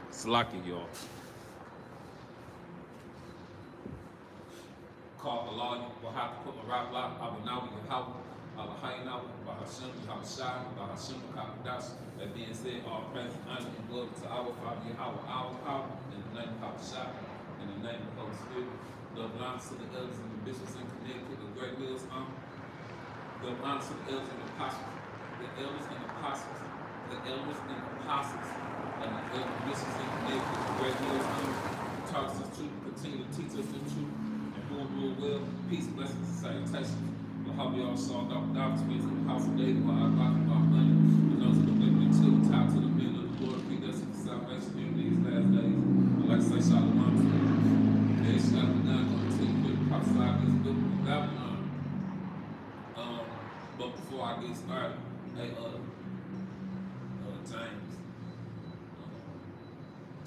Slacking, y'all. Call Allah, you will have to put a rap lock. I will now be YAHAWAH, YAHAWASHI, YAHAWASHI. That being said, all praise and honor and glory to our Father YAHAWAH, our power, in the name of YAHAWASHI, in the name of the Holy Spirit. Love and honor to the elders and the bishops in Connecticut, the great wheels honor. Love and honor to the elders and the apostles, the elders and the apostles, the elders and the apostles, and the elders and bishops in Connecticut, the great wheels honor. Taught us the truth, continue to teach us the truth. Rule well, peace, blessings, and salutations. How we all saw Dr. Twins in the house of David, while I rock about money. And those are the women to the top to the men of the Lord, feed us for salvation in these last days. I'd like to say shalom to them. They shall be done, continue to prophesy against the book of Babylon. But before I get started, hey, James,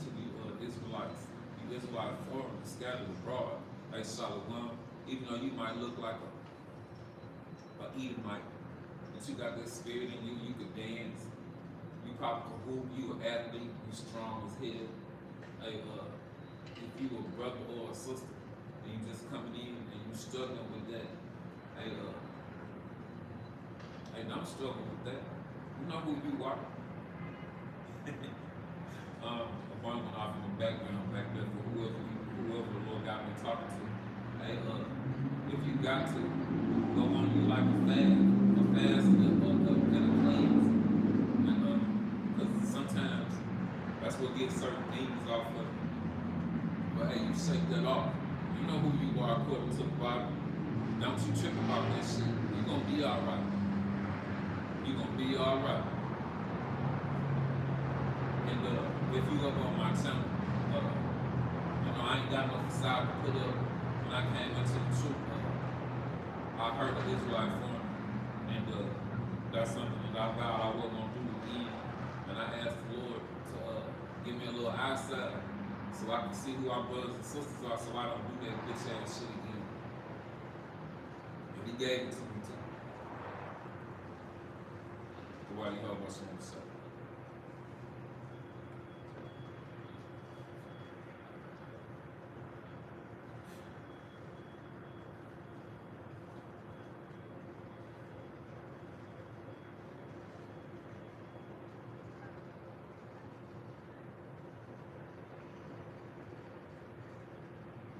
to you Israelites, you Israelite foreigners scattered abroad. Hey, shalom. Even though you might look like a Edomite, but you got that spirit in you, you could dance, you probably could hoop, you an athlete, you strong as hell. Hey, if you a brother or a sister, and you just coming in and you struggling with that, hey, don't struggle with that. You know who you are. A one went off in the background back there for whoever the Lord got me talking to. Hey, if you got to, go on you like a fast and a cleanse. And because sometimes that's what gets certain demons off of you. But hey, you shake that off. You know who you are according to the Bible. Don't you trip about that shit. You're gonna be alright. You're gonna be alright. And if you up on my channel, I ain't got no facade to put up. When I came into the truth, I heard the Israelite form, and that's something that I vowed I wasn't gonna do again. And I asked the Lord to give me a little eyesight so I can see who our brothers and sisters are, so I don't do that bitch ass shit again. And He gave it to me too. So why you know what you want to say?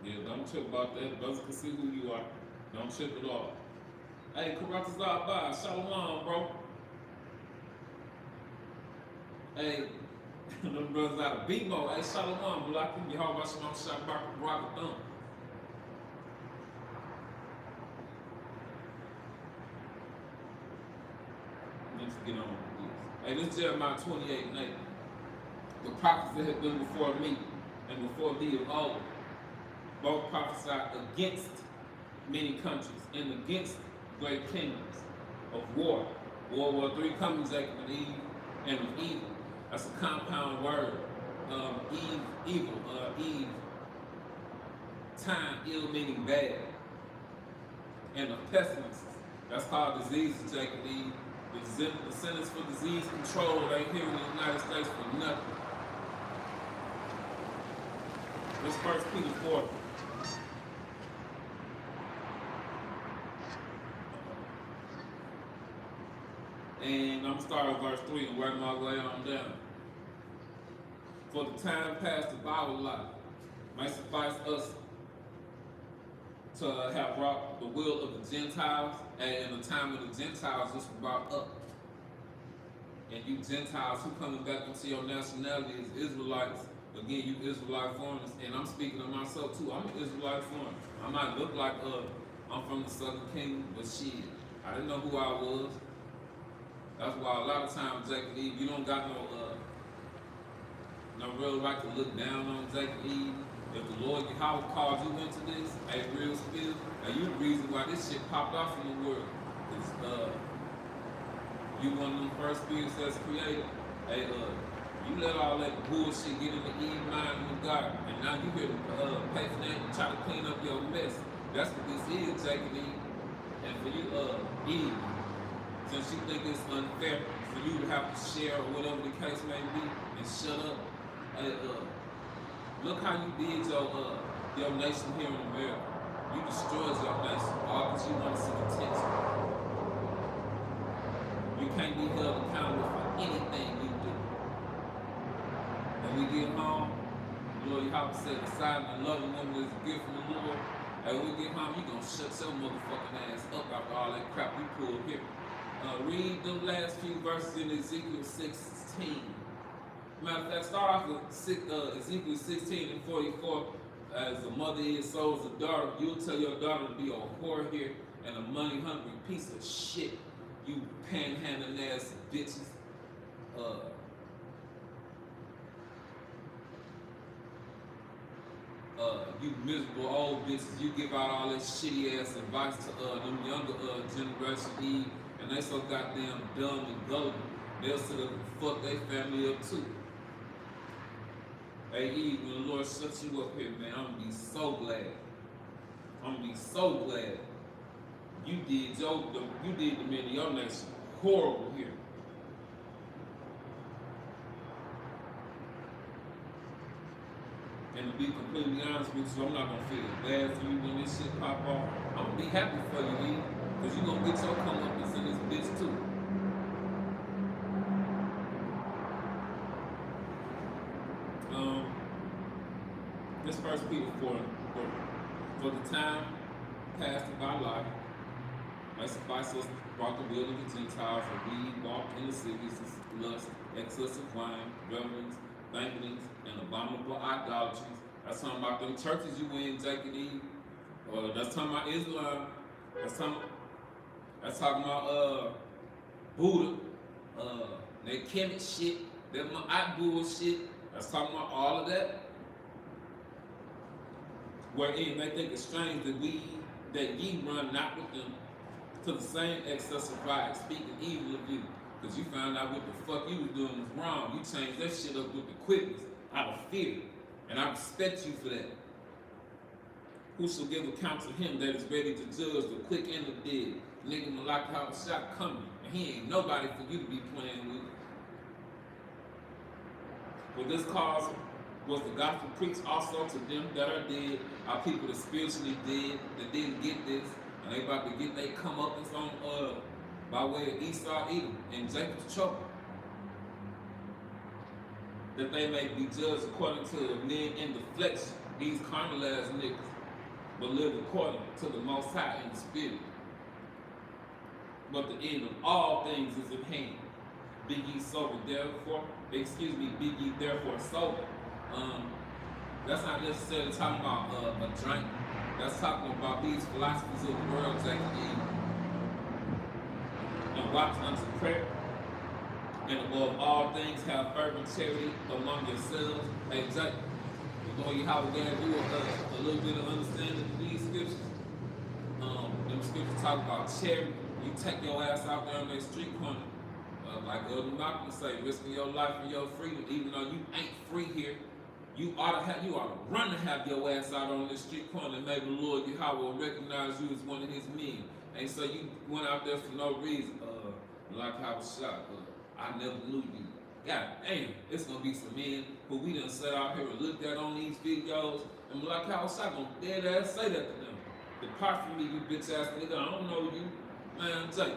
Yeah, don't trip about that. Brothers can see who you are. Don't trip at all. Hey, Karatazar Bye, Shalom, bro. Hey, them brothers out of BMO. Hey, Shalom, Blackie, YAHAWASHI, I'm shot back with Rocket Thumb. Let's get on with this. Hey, this is Jeremiah 28:8. The prophets that have been before me and before thee of old, both prophesied against many countries and against great kingdoms of war. World War III comes Jacob and Eve and with evil. That's a compound word. Evil, Eve, time, ill meaning bad. And of pestilences. That's called diseases, Jacob and Eve. The Centers for Disease Control right here in the United States for nothing. This 1 Peter 4. And I'm going to start at verse 3 and work my way on down. For the time past of our life might suffice us to have brought the will of the Gentiles, and in the time of the Gentiles, this was brought up. And you Gentiles who coming back into your nationality as Israelites, again, you Israelite foreigners, and I'm speaking of myself too. I'm an Israelite foreigner. I might look like I'm from the Southern Kingdom, but shit, I didn't know who I was. That's why a lot of times, Jacob Eve, you don't got no real right to look down on Jacob Eve. If the Lord Yahawah called you into this, a real spill, and you the reason why this shit popped off in the world. It's you one of them first spirits that's created. Hey, you let all that bullshit get in the Eve mind of God, and now you here to pay for that and try to clean up your mess. That's what this is, Jacob Eve. And for you, Eve, since you think it's unfair for you to have to share or whatever the case may be, and shut up. Hey, look how you did your nation here in America. You destroyed your nation all because you want to see attention. You can't be held accountable for anything you do. When we get home, the Lord Yahawah said, the sign of the loving woman is a gift from the Lord. And when we get home, you gonna shut your motherfucking ass up after all that crap you pulled here. Read the last few verses in Ezekiel 16. Matter of fact, start off with Ezekiel 16 and 44. As a mother is, so is a daughter. You'll tell your daughter to be a whore here and a money-hungry piece of shit. You panhandling ass bitches. You miserable old bitches. You give out all that shitty ass advice to them younger generation Eve, and they so goddamn dumb and gullible. They'll sit up and fuck their family up too. Hey Eve, when the Lord shuts you up here, man, I'm gonna be so glad. I'm gonna be so glad you did the men of your nation horrible here. And to be completely honest with you, I'm not gonna feel bad for you when this shit pop off. I'm gonna be happy for you, Eve, because you're gonna get your comeuppance in this bitch too. This 1 Peter 4, for the time past of our life, might suffice us brought the will of the Gentiles, and we walked in the cities of lust, excess of wine, revelings, banquetings, and abominable idolatries. That's talking about them churches you in, Jacob Eve. That's talking about Islam. That's talking about Buddha, that Kemet shit, that Ma'at bullshit. That's talking about all of that. Wherein they think it's strange that ye run not with them to the same excess of pride, speaking evil of you. Because you found out what the fuck you was doing was wrong. You changed that shit up with the quickness, out of fear. And I respect you for that. Who shall give account to him that is ready to judge the quick and the dead? Nigga Mahgan HaAhmath coming. And he ain't nobody for you to be playing with. For this cause was the gospel preached also to them that are dead, our people that spiritually dead, that didn't get this, and they about to get they comeuppance on by way of Esau, Edom, and Jacob's trouble, that they may be judged according to men in the flesh, these carnal ass niggas, but live according to the Most High in the Spirit. But the end of all things is at hand. Be ye sober, therefore. Be ye therefore sober. That's not necessarily talking about a drink. That's talking about these philosophies of the world taking in. And watch unto prayer. And above all things, have fervent charity among yourselves. Hey, Jake, we're going to YAHAWAH gave you a little bit of understanding of these scriptures. Them scriptures talk about charity. You take your ass out there on that street corner. Like Elder Malcolm say, risking your life and your freedom, even though you ain't free here. You ought to run to have your ass out on this street corner, and maybe the Lord YAHAWAH will recognize you as one of his men. And so you went out there for no reason. Like I was shot. I never knew you. God damn, it's gonna be some men who we done sat out here and looked at on these videos, and like I was shot, gonna dead ass say that to them. Depart from me, you bitch ass nigga. I don't know you. Man, Jake,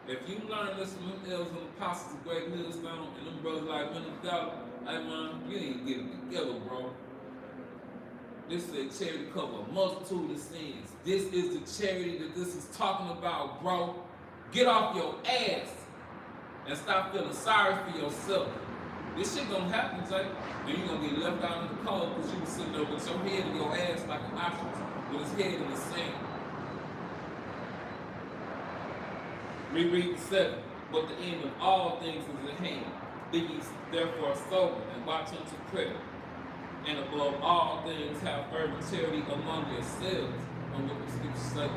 if you learn this from them elders and apostles of Great Millstone and them brothers like Minnie Dollar, hey man, you ain't get it together, bro. This is a charity cover a multitude of sins. This is the charity that this is talking about, bro. Get off your ass and stop feeling sorry for yourself. This shit gonna happen, Jake. And you're gonna get left out in the cold because you was sitting there with your head in your ass like an ostrich with his head in the sand. Reread the 7. But the end of all things is at hand. Be ye therefore sober and watch unto prayer. And above all things have fervent charity among yourselves. On what the scriptures say.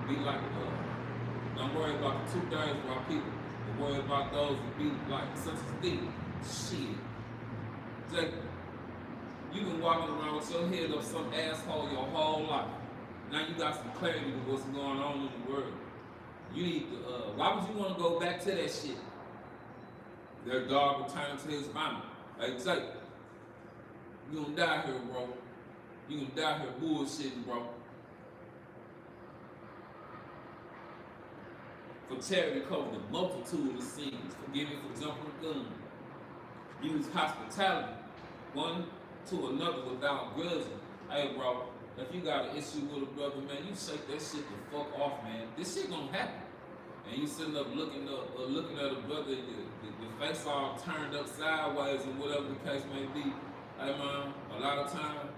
Be like don't worry about the 2/3 of our people. But worry about those who be like such as thee. Shit. Jake, you been walking around with your head up some asshole your whole life. Now you got some clarity with what's going on in the world. You need to, why would you want to go back to that shit? Their dog returning to his vomit. Hey, Jake, you gonna die here, bro. You gonna die here bullshitting, bro. For charity covers the multitude of sins. Forgive me for jumping the gun. Use hospitality one to another without grudging. Hey, bro. If you got an issue with a brother, man, you shake that shit the fuck off, man. This shit gonna happen. And you sitting up looking at a brother, your face all turned up sideways and whatever the case may be. Hey man, a lot of time,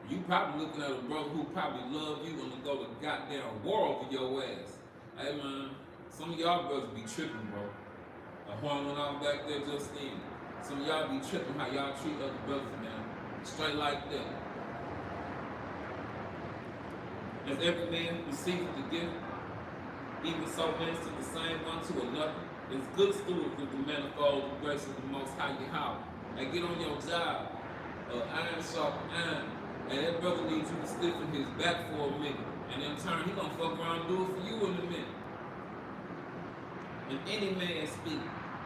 you probably looking at a brother who probably love you and go to goddamn war over your ass. Hey man, some of y'all brothers be tripping, bro. A horn went off back there just then. Some of y'all be tripping how y'all treat other brothers, man. Straight like that. As every man receives the gift, even so minister the same one to another. It's good stewards of the manifold grace of the Most High YAHAWAH. And get on your job, iron sharp iron, and that brother needs you to stiffen his back for a minute. And in turn, he gonna fuck around and do it for you in a minute. And any man speak,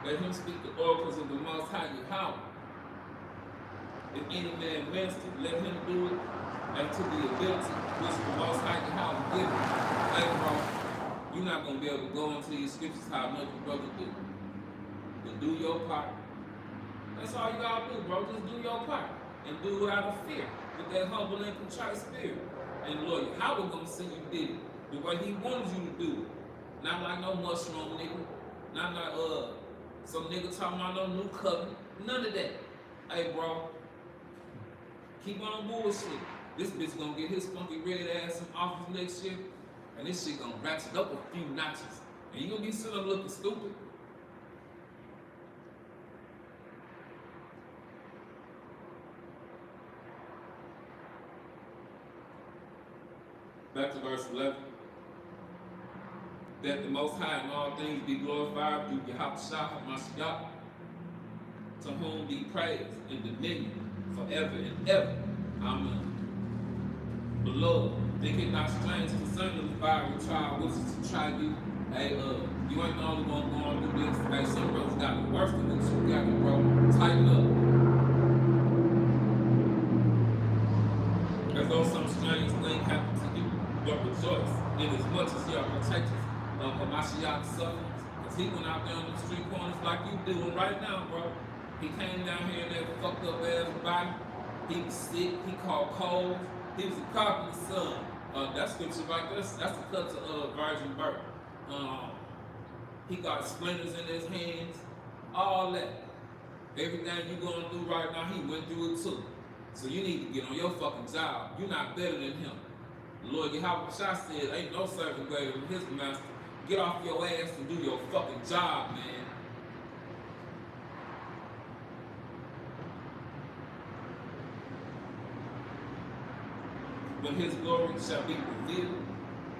let him speak the oracles of the Most High YAHAWAH. If any man minister, let him do it and to the ability which the Most High YAHAWAH give him. Hey, bro, you're not going to be able to go into these scriptures how another brother do. But do your part. That's all you got to do, bro. Just do your part. And do it out of fear. With that humble and contrite spirit. And Lord, YAHAWAH going to see you did it the way he wanted you to do it. Not like no mushroom nigga. Not like some nigga talking about no new covenant. None of that. Hey, bro. Keep on bullshit. This bitch gonna get his funky red ass in office next year, and this shit gonna ratchet up a few notches. And you gonna be sitting up looking stupid. Back to verse 11. That the Most High in all things be glorified through YAHAWASHI, to whom be praise and dominion forever and ever. Amen. Beloved, think it not strange concerning the fiery trial which is to try you. Hey, you ain't the only one going through this. Hey, some brothers got it worse than this. You got it, bro. Tighten up. As though some strange thing happened to you, but rejoice, inasmuch as you are partakers of Hamashiach's sufferings. Because he went out there on the street corners like you doing right now, bro. He came down here in that fucked up ass body, He was sick. He caught cold. He was a carpenter's son. That scripture right there, that's the cut to virgin birth. He got splinters in his hands. All that. Everything you going through right now, he went through it too. So you need to get on your fucking job. You're not better than him. The Lord YAHAWASHI said, ain't no servant greater than his master. Get off your ass and do your fucking job, man. When his glory shall be revealed,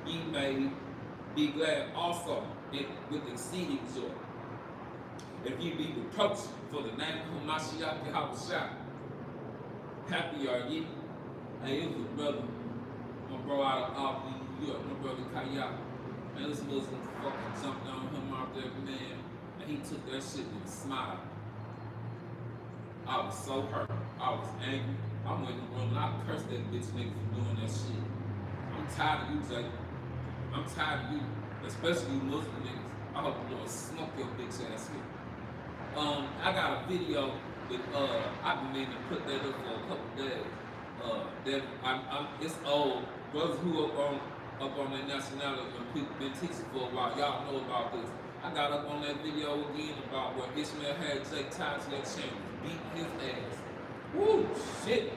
ye may be glad also with exceeding joy. If ye be reproached for the name of YAHAWASHI, happy are ye. Hey, it was a brother, my bro out of Albany, New York, my brother Kaya. Man, this Muslim fucking jumped on him out there, man, and he took that shit with a smile. I was so hurt. I was angry. I went in the room and I cursed that bitch nigga for doing that shit. I'm tired of you, Jake. I'm tired of you, especially you Muslim niggas. I hope the Lord smoke your bitch ass here. I got a video that I've been meaning to put that up for a couple days. It's old. Brothers who up on that nationality when people been teaching for a while, y'all know about this. I got up on that video again about where Ishmael had Jake tied to that chain, beating his ass. Woo, shit.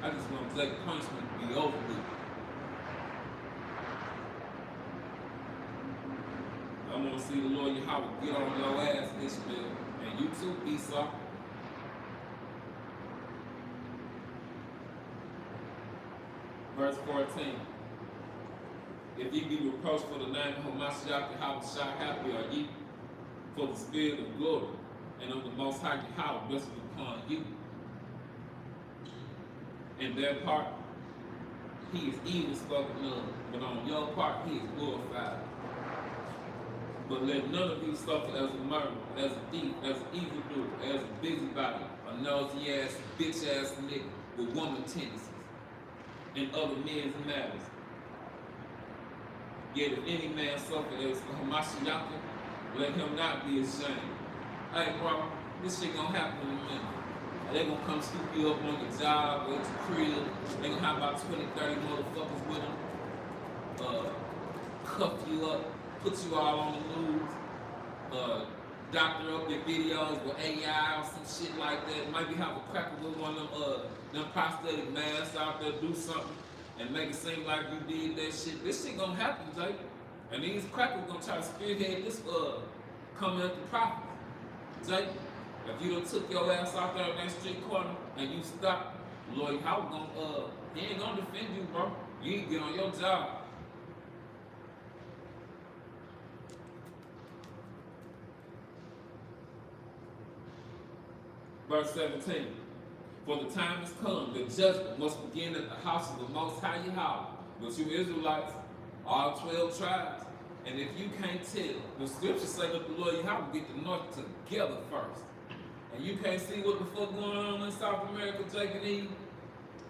I just want Jake punishment to be over with. I want to see the Lord YAHAWAH get on your ass, Ishmael. And you too, Esau. Verse 14. If ye be reproached for the name of YAHAWASHI, happy are ye, for the spirit of glory and of the Most High YAHAWAH rested upon you. In their part, he is evil spoken of, but on your part, he is glorified. But let none of you suffer as a murderer, as a thief, as an evildoer, as a busybody, a nosy ass, bitch ass nigga with woman tendencies and other men's matters. Yet if any man suffer as a Hamashiach, let him not be ashamed. Hey bro, this shit gonna happen in a minute. They gonna come scoop you up on your job or at your crib. They gonna have about 20, 30 motherfuckers with them. Cuff you up, put you all on the news, doctor up your videos with AI or some shit like that. Maybe have a cracker with one of them prosthetic masks out there, do something and make it seem like you did that shit. This shit gonna happen, Jake. And these crackers gonna try to spearhead this coming at the profits. Jake, if you done took your ass out there in that street corner and you stop, Lord YAHAWAH gonna he ain't gonna defend you, bro. You need to get on your job. Verse 17. For the time has come, the judgment must begin at the house of the Most High YAHAWAH, with you Israelites, all 12 tribes. And if you can't tell, the scriptures say that the Lord YAHAWAH get the north together first. And you can't see what the fuck going on in South America, Jake and Eve.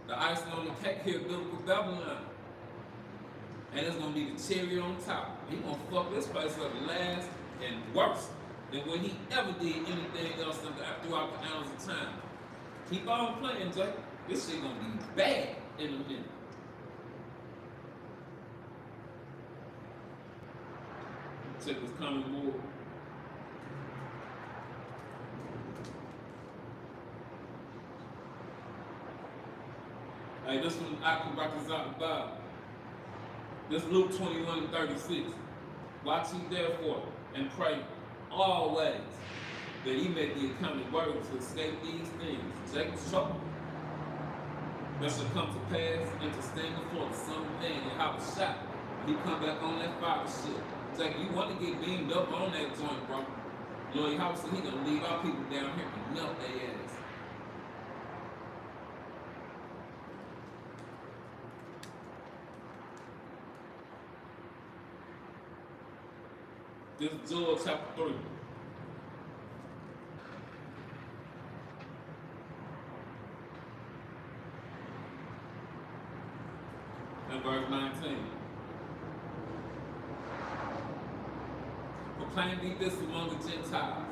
The icing on the cake here built with Babylon. And it's gonna be the cherry on top. He gonna fuck this place up last and worse than when he ever did anything else throughout the annals of time. Keep on playing, Jake. This shit gonna be bad in a minute. Check this coming more. Hey, this one I can rock this out the Bible. This Luke 21 and 36. Watch ye therefore and pray always that ye may be accounted worthy to escape these things, Jacob's trouble, that shall come to pass and to stand before the Son of Man and have a shot. He come back on that fire shit. Jacob, you want to get beamed up on that joint, bro. Lord YAHAWAH said he gonna leave our people down here and melt their ass. This is Joel chapter 3. And verse 19. Proclaim thee this among the Gentiles.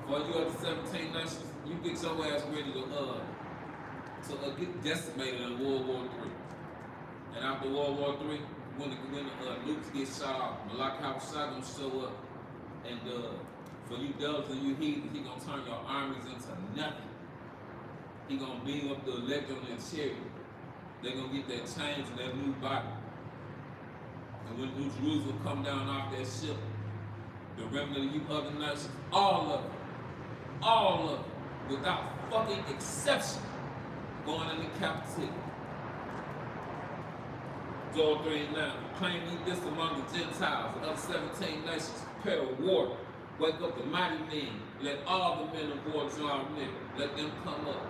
For you are the 17 nations, you get your ass ready to to get decimated in World War III. And after World War III, when the nukes get shot off, YAHAWASHI gonna show up, and for you devils and you heathens, he gonna turn your armies into nothing. He gonna beam up the electron and chariot. They gonna get that change in that new body. And when New Jerusalem come down off that ship, the remnant of you other nations, all of them, without fucking exception, going into captivity. Joel 3:9, proclaim ye this among the Gentiles, the other 17 nations, prepare a war. Wake up the mighty men, let all the men of war draw near, let them come up.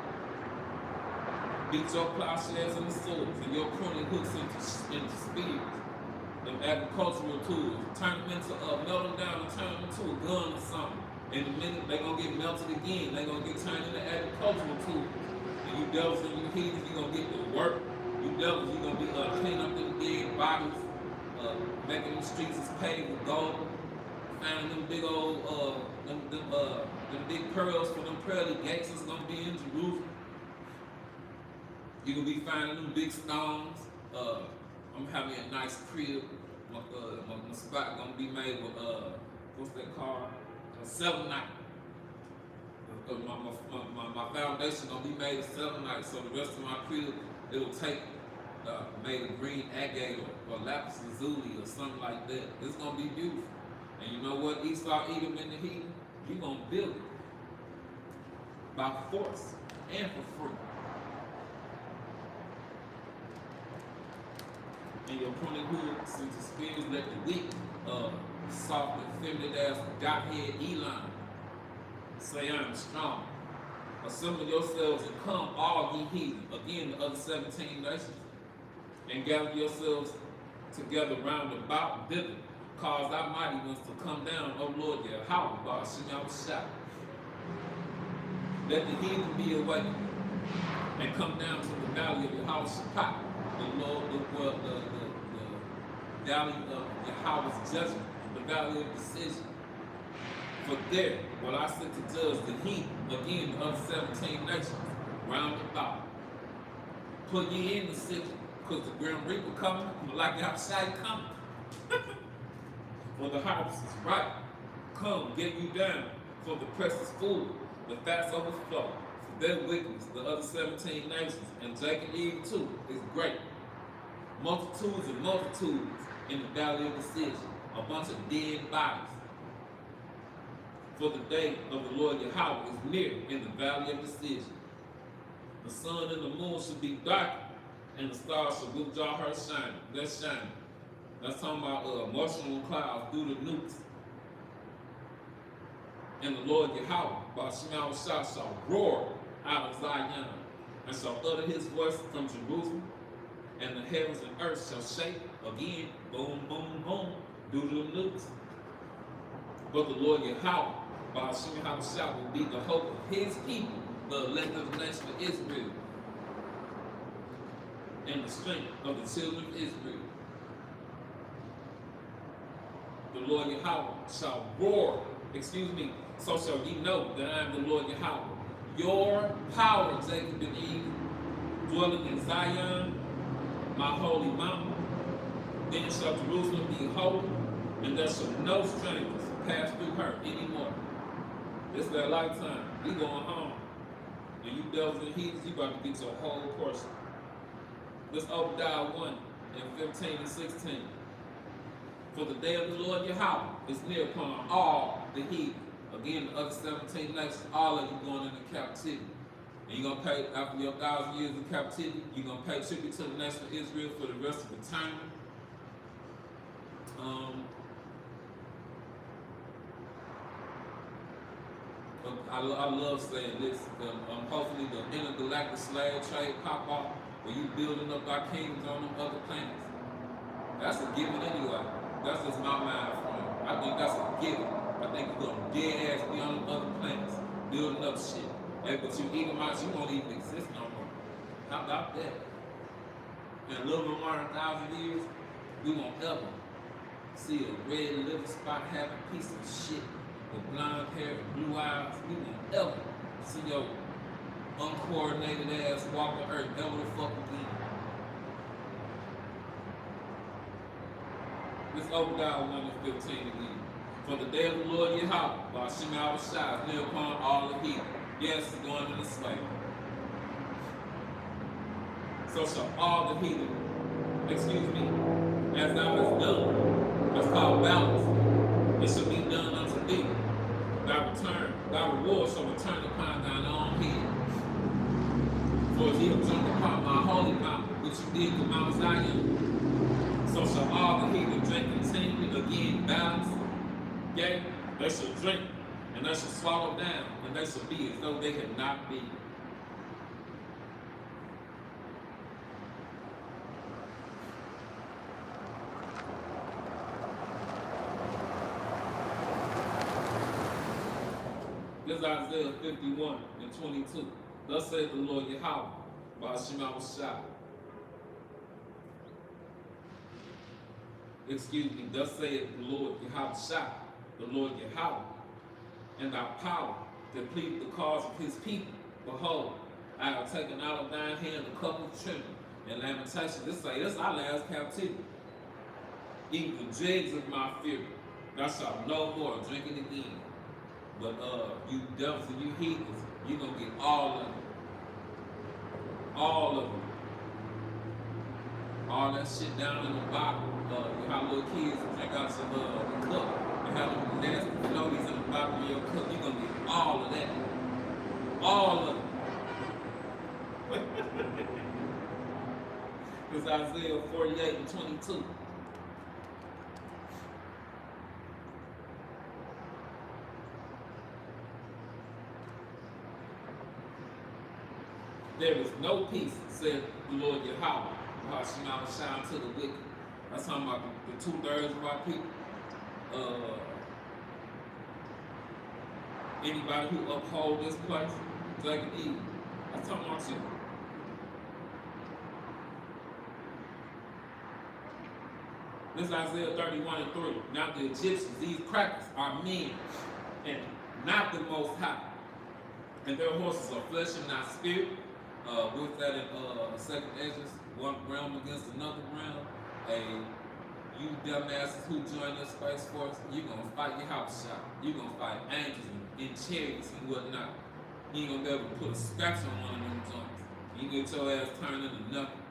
Beat your plowshares into swords and your pruning hooks into spears. Them agricultural tools, turn them into melt them down and turn them into a gun or something. In a minute, they gonna get melted again. They gonna get turned into agricultural tools. And you devils and you heathens, you gonna get to work. You devils, you gonna be cleaning up them dead bodies, making them streets as paved with gold, finding them big old, them big pearls for them pearly gates that's gonna be in Jerusalem. You gonna be finding them big stones. I'm having a nice crib. My spot gonna be made with what's that called? A selenite. My foundation gonna be made of selenite, so the rest of my crib it'll take made of green agate or lapis lazuli or something like that. It's gonna be beautiful. And you know what? Esau, Edom, and the heathen, you gonna build it by force and for free. And your pruning hooks into spears, let the weak, soft and feminine ass Godhead Elon say I'm strong. Assemble yourselves and come, all ye heathen, again the other 17 nations, and gather yourselves together round about thither. Cause thy mighty ones to come down, O Lord YAHAWASHI. Let the heathen be awakened and come down to the valley of YAHAWASHI, the Lord, the valley of Yahweh's judgment, the valley of decision. For there will I sit to judge the heathen, again the other 17 nations, round about. Put ye in the city, because the grim reaper coming, YAHAWASHI coming. For the harvest is ripe. Come, get you down, for the press is full, the fats overflow. For their wickedness, the other 17 nations, and Jacob Eve too, is great. Multitudes and multitudes in the valley of decision, a bunch of dead bodies. For the day of the Lord Yahweh is near in the valley of decision. The sun and the moon shall be darkened, and the stars shall withdraw her shining. That's shining. That's talking about mushroom clouds through the nukes. And the Lord Yahweh, YAHAWASHI, shall roar out of Zion, and shall utter his voice from Jerusalem, and the heavens and earth shall shake again, boom, boom, boom, due to the nukes. But the Lord Yahweh, YAHAWASHI, will be the hope of his people, the elect of the nation of Israel, and the strength of the children of Israel. The Lord Yahweh shall roar, so shall ye know that I am the Lord Yahweh. Your power, Jacob and Eve, dwelling in Zion, my holy mountain. Then shall Jerusalem be holy, and there shall no strangers pass through her anymore. This is their lifetime. We going home. And you devils and heathens, you about to get your whole portion. Let's Obadiah 1 and 15 and 16. For the day of the Lord Yahweh is near upon all the heathen. Again, the other 17 nations, all of you going into captivity. And you're going to pay, after your 1,000 years of captivity, you're going to pay tribute to the nation of Israel for the rest of eternity. I love saying this. Hopefully the intergalactic slave trade pop off where you building up our kingdoms on them other planets. That's a given anyway. That's just my mind frame. I think that's a given. I think you're gonna dead ass be on them other planets, building up shit. Hey, but you Edomites, you won't even exist no more. How about that? In a little bit more than 1,000 years, we won't ever see a red liver spot having piece of shit with blonde hair and blue eyes. We won't ever see your uncoordinated ass walk the earth ever the fuck again. Let's open down 1 and 15 again. For the day of the Lord YAHAWAH, YAHAWASHI, is near upon all the heathen. Yes, it's going into slavery. So shall all the heathen, as thou hast done, that's called balance, it shall be done unto thee. Thy reward shall return upon thine own head. For as ye have drunk upon my holy mountain, which you did to Mount Zion, so shall all the heathen drink continually again, balance. Yea, they shall drink, and they shall swallow down, and they shall be as though they had not been. This is Isaiah 51 and 22. Thus saith the Lord YAHAWAH, YAHAWASHI. Thus saith the Lord YAHAWASHI, the Lord YAHAWAH, and thy power to plead the cause of his people. Behold, I have taken out of thine hand the cup of trembling and lamentation. This is our last captivity. Even the dregs of my fury, thou shalt no more drink it again. But you devils and you heathens, you're going to get all of it. All of it. All that shit down in the bottle. How little kids drink out some the cup and have them nasty floaties in the bottom of your cup. You're going to get all of that. All of it. It's Isaiah 48 and 22. There is no peace, said the Lord YAHAWAH, how she not shine to the wicked. That's talking about the 2/3 of our people. Anybody who uphold this place, Jacob Eve. That's talking about you. This is Isaiah 31 and 3. Now the Egyptians, these crackers, are men, and not the Most High. And their horses are flesh and not spirit. With that in second Ezra, one realm against another realm. Hey, you dumbasses who join this Space Force, you're gonna fight your house shot. You're gonna fight angels and chariots and whatnot. You ain't gonna be able to put a scratch on one of them joints. You get your ass turned into nothing.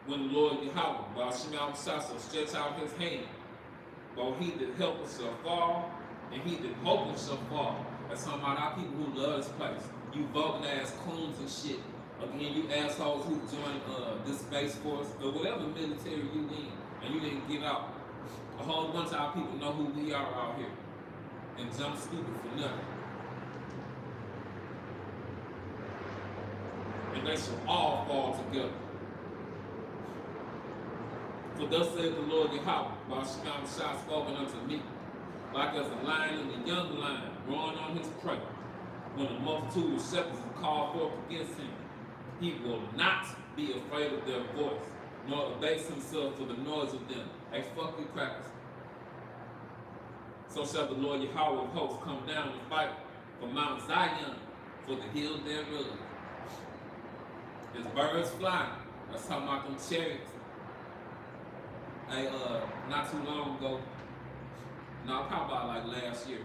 When the Lord YAHAWAH, YAHAWASHI, stretch out his hand, both he that helpeth shall fall, and he that hopeth shall fall. That's talking about our people who love this place. You voting ass coons and shit. Again, you assholes who joined this Space Force or whatever military you in, and you didn't get out. A whole bunch of our people know who we are out here and jump stupid for nothing. And they shall all fall together. For thus saith the Lord YAHAWAH, YAHAWASHI spoken unto me, like as a lion and a young lion growing on his prey. When a multitude of shepherds is called forth against him, he will not be afraid of their voice, nor abase himself for the noise of them. Hey, fuck you crackers. So shall the Lord YAHAWAH of hosts come down and fight for Mount Zion, for the hill thereof. There's birds flying. That's talking about them chariots. Hey, not too long ago, no, probably about like last year,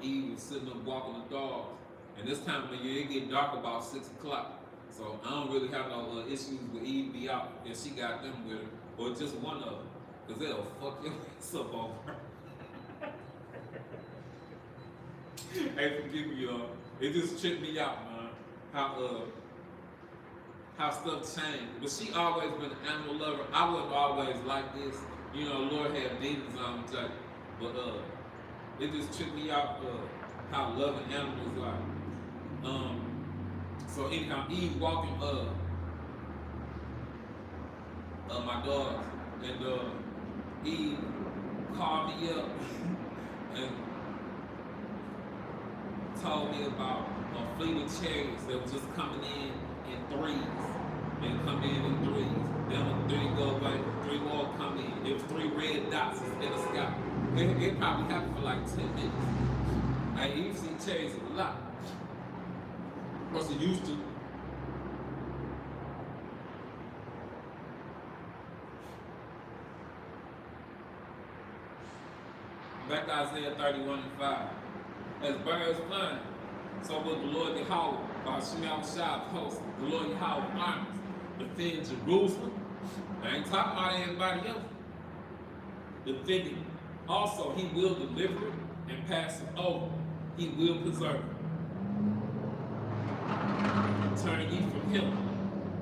Eve was sitting up walking the dogs, and this time of the year it get dark about 6 o'clock. So I don't really have no issues with Eve be out if she got them with her, or just one of them, because they'll fuck your ass up over. Hey, forgive me, y'all. It just tripped me out, man. How stuff changed. But she always been an animal lover. I wasn't always like this. You know, Lord had demons on me, but it just tripped me out how loving animals are. So anyhow, Eve walking my dogs, and Eve called me up and told me about a fleet of chariots that was just coming in threes. They come in threes. Then when 3 go away, 3 more come in. There was 3 red dots in the sky. It probably happened for like 10 minutes. I even see chariots a lot. What's it used to? Back to Isaiah 31:5. As birds flying, so will the Lord YAHAWAH, by YAHAWASHI host, the Lord YAHAWAH armies, defend Jerusalem. I ain't talking about everybody else. Defending. Also, he will deliver it and pass it over. He will preserve it. Turn ye from him,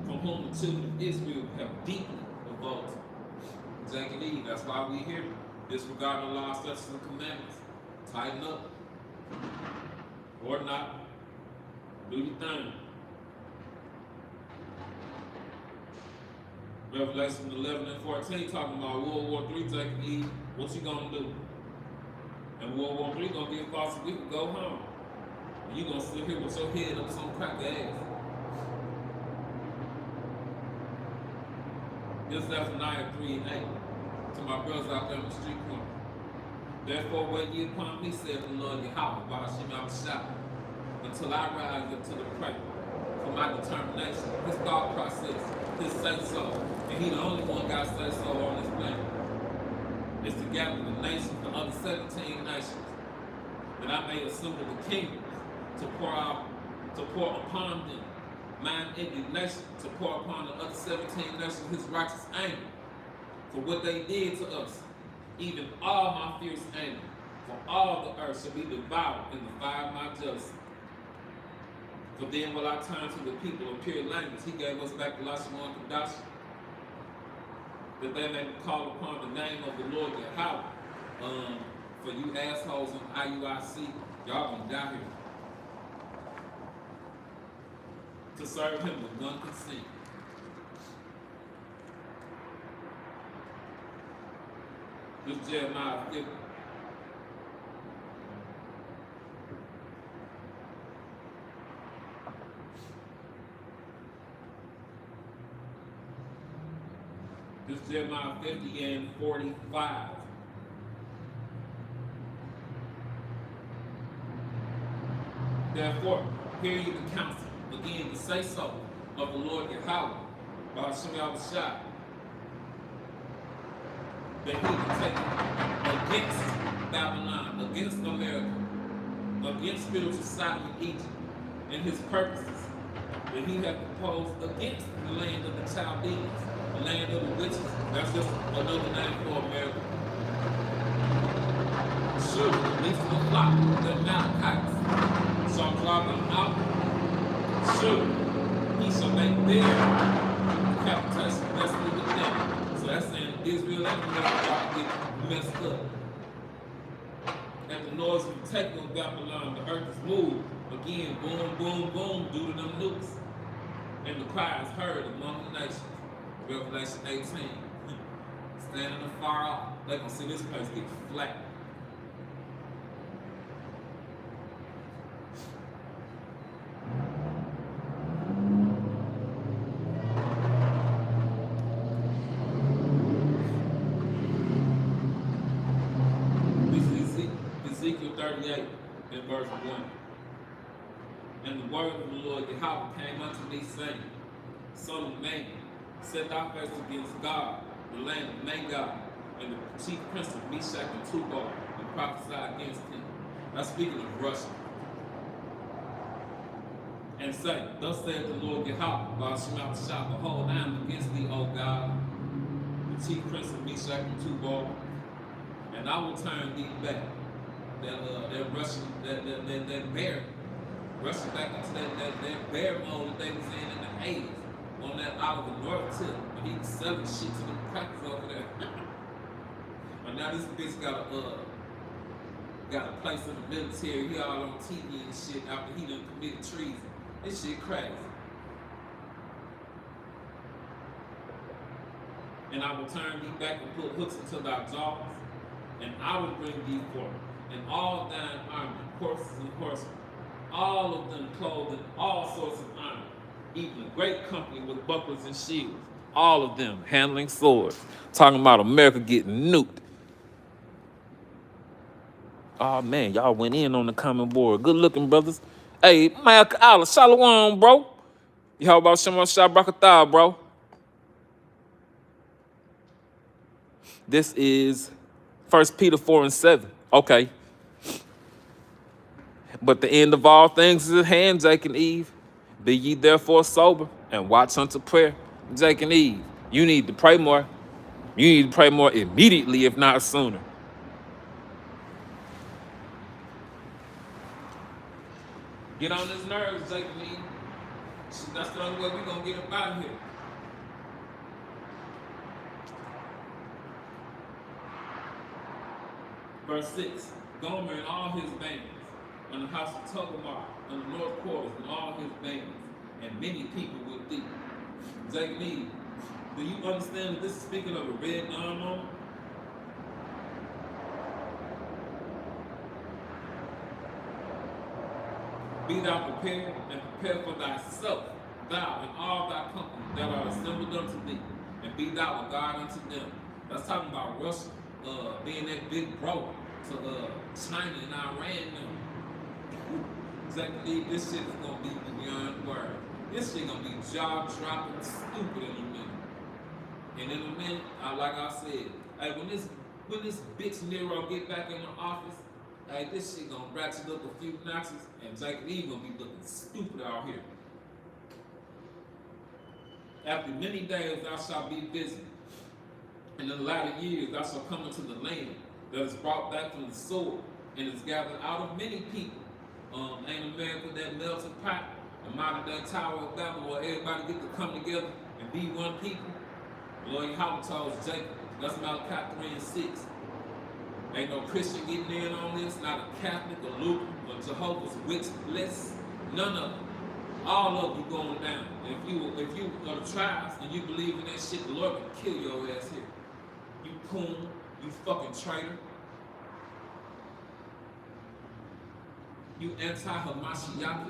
from whom the children of Israel have deeply revolted. Take it easy. That's why we here. Disregarding the law, statutes, and commandments. Tighten up. Or not. Do your thing. Revelation 11 and 14 talking about World War III. Take it easy. What you gonna do? And World War III gonna get false so we can go home. And you gonna sit here with your head up some crack ass. This is Zephaniah 3 and 8. To my brothers out there on the street corner. Therefore wait ye upon me, saith the Lord YAHAWAH, by YAHAWASHI, until I rise up to the prey. For my determination, his thought process, his say-so, and he the only one got say-so on this planet, is to gather the nations, the other 17 nations, that I may assemble the kingdoms, to pour upon them mine indignation, to pour upon the other 17 nations his righteous anger, for what they did to us, even all my fierce anger, for all the earth shall be devoured in the fire of my jealousy. For then will I turn to the people of pure language. He gave us back the YAHAWAH Kadash, that they may call upon the name of the Lord YAHAWAH. For you assholes in IUIC, y'all gonna die here. To serve him with none consent. This is Jeremiah 50. This is Jeremiah 50 and 45. Therefore, hear ye the counsel, again the say-so of the Lord YAHAWAH, by YAHAWASHI, that he will take against Babylon, against America, against spiritual Sodom and Egypt, and his purposes that he had proposed against the land of the Chaldeans, the land of the witches. That's just another name for America. Surely the least of the flock, the Amalekites, shall draw them out. Surely he shall make their capitation desolate with them. So that's saying Israel and America get messed up. At the noise of the taking of Babylon, the earth is moved. Again, boom, boom, boom, due to them nukes. And the cry is heard among the nations. Revelation 18. Standing afar off, they can see this place get flat. Ezekiel 38 in verse 1. And the word of the Lord YAHAWAH came unto me, saying, Son of man, set thy face against God, the land of Mahgan, and the chief prince of Meshach and Tubal, and prophesy against him. Now speaking of Russia. And say, Thus saith the Lord YAHAWAH, by YAHAWASHI, behold, I am against thee, O God, the chief prince of Meshach and Tubal, and I will turn thee back. That Russian, that bear, rushing back into that bear mode that they was in the 80s on that out of the north tip, but he was selling shit to them crackers over there. But now this bitch got a place in the military. He all on TV and shit after he done committed treason. This shit crazy. And I will turn thee back and put hooks into thy jaws, and I will bring thee forth. And all thine army, horses and horsemen, all of them clothed in all sorts of armor, even a great company with bucklers and shields, all of them handling swords. Talking about America getting nuked. Oh man, y'all went in on the comment board. Good looking brothers. Hey, Mahgan HaAhmath, Shalom, bro. YAHAWASHI, Brakatah, bro. This is 1 Peter 4:7. Okay. But the end of all things is at hand, Jake and Eve. Be ye therefore sober and watch unto prayer. Jake and Eve, you need to pray more. You need to pray more immediately, if not sooner. Get on his nerves, Jake and Eve. That's the only way we're going to get up out of here. Verse 6, Gomer and all his bands, and the house of Togomar, and the north quarters, and all his bands, and many people with thee. Jake and Eve, do you understand that this is speaking of a red non-moment? Be thou prepared, and prepare for thyself, thou and all thy company that are assembled unto thee, and be thou a guard unto them. That's talking about Russia being that big bro to China and Iran now. Exactly, this shit is gonna be beyond word. This shit gonna be jaw-dropping, stupid in a minute. And in a minute, like I said, hey, when this bitch Nero get back in the office, hey, this shit gonna ratchet up a few notches, and Jake Lee gonna be looking stupid out here. After many days thou shalt be busy, and in the latter years thou shalt come into the land that is brought back from the sword, and is gathered out of many people. Ain't a man with that melting pot, a modern day Tower of Babel, where everybody get to come together and be one people. Lord Yahweh told Jacob, that's Malachi 3:6. Ain't no Christian getting in on this, not a Catholic, a Lutheran, or Jehovah's Witness, none of them. All of you going down. And if you are the tribes and you believe in that shit, the Lord can kill your ass here. You coon, you fucking traitor. You anti-Hamashiach.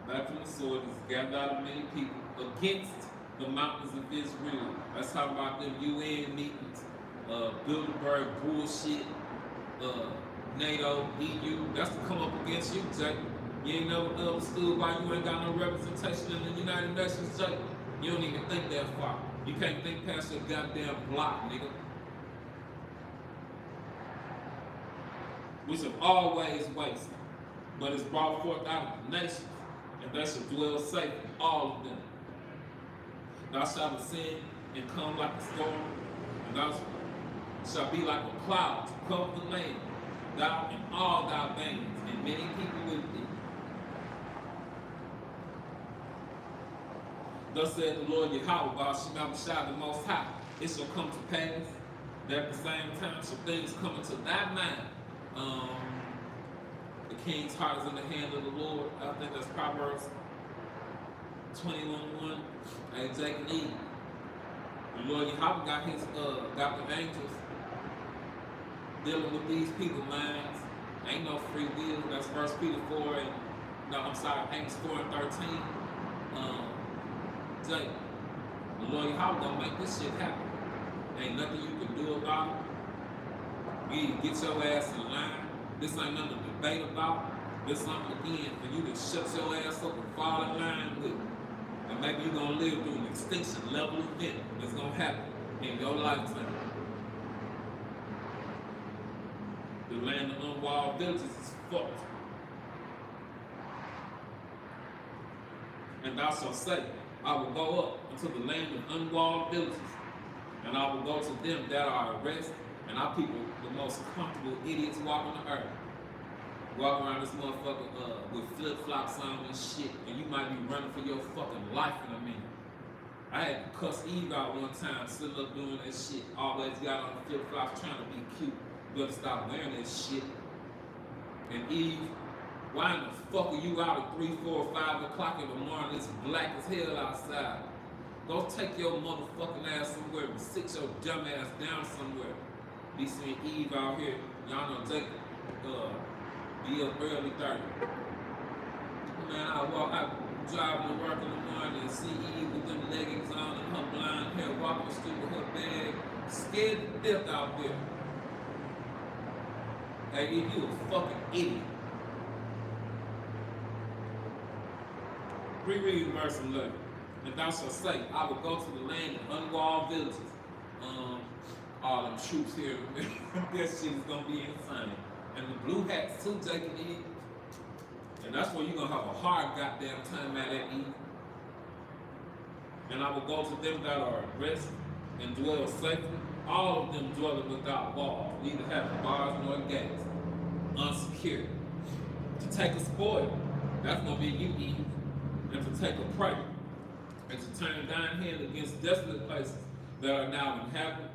Back from the sword is gathered out of many people against the mountains of Israel. That's how about them UN meetings, Bilderberg bullshit, NATO, EU. That's to come up against you, Jake. You ain't never understood why you ain't got no representation in the United Nations, Jake. You don't even think that far. You can't think past your goddamn block, nigga. We should always waste, but it's brought forth out of the nations, and they shall dwell safe, all of them. Thou shalt ascend and come like a storm, and thou shalt be like a cloud to cover the land, thou and all thy bands, and many people with thee. Thus said the Lord Yahawah, Shemabashah, the Most High, it shall come to pass that at the same time shall things come into thy mind. The king's heart is in the hand of the Lord. I think that's Proverbs 21:1. Hey, Jake and Eve. The Lord Yahawah got the angels dealing with these people's minds. Ain't no free will. That's 1 Peter 4 and Amos 4:13. Jake, the Lord Yahawah gonna make this shit happen. Ain't nothing you can do about it. You need to get your ass in line. This ain't nothing to debate about. This something again for you to shut your ass up and fall in line with. And maybe you're gonna live through an extinction level event that's gonna happen in your lifetime. The land of unwalled villages is fucked. And thou shalt say, I will go up into the land of unwalled villages, and I will go to them that are at rest, and our people, the most comfortable idiots walking the earth. Walk around this motherfucker with flip-flops on and shit, and you might be running for your fucking life in a minute. I had to cuss Eve out one time, sitting up doing that shit. Always got on the flip-flops trying to be cute. You better stop wearing that shit. And Eve, why in the fuck are you out at 3, 4, 5 o'clock in the morning? It's black as hell outside. Go take your motherfucking ass somewhere and sit your dumb ass down somewhere. Be seeing Eve out here. Y'all know Jacob, be up early 30. Man, I driving to work in the morning and see Eve with them legs walking the street with her bag, scared to death out there. Hey, you a fucking idiot. Reread verse 11. And thou shalt say, I will go to the land of unwalled villages. All them troops here, that shit is gonna be insane. And the blue hats too, Jacob Eve. And that's where you're gonna have a hard goddamn time at that Eve. And I will go to them that are at rest and dwell safely. All of them dwelling without walls, neither having bars nor gates, unsecured. To take a spoil, that's gonna be you, Eve. And to take a prey, and to turn thine hand against desolate places that are now inhabited,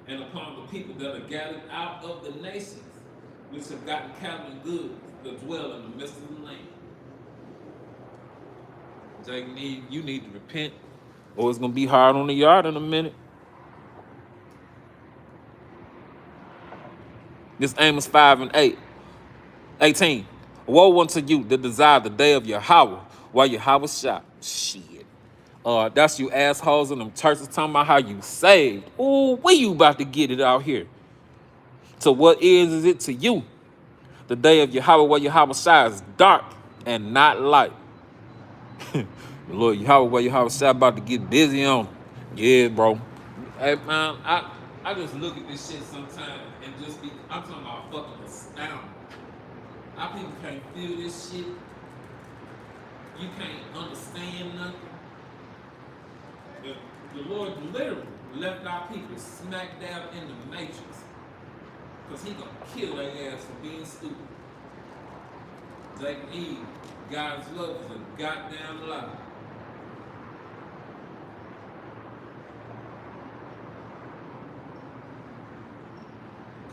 and upon the people that are gathered out of the nations, which have gotten cattle and goods, that dwell in the midst of the land. Jacob, you need to repent, or it's gonna be hard on the yard in a minute. This Amos 5 and 8. 18. Woe unto you that desire the day of YAHAWAH, YAHAWASHI. Shit. That's you assholes and them churches talking about how you saved. Ooh, where you about to get it out here? So what is it to you? The day of YAHAWAH, YAHAWASHI is dark and not light. The Lord YAHAWAH, YAHAWASHI about to get busy on. Yeah, bro. Hey, man, I just look at this shit sometimes and just be, I'm talking about fucking astounded. How people can't feel this shit. You can't understand nothing. The Lord literally left our people smack dab in the matrix. Because he gonna kill their ass for being stupid. Jacob Eve, God's love is a goddamn lie.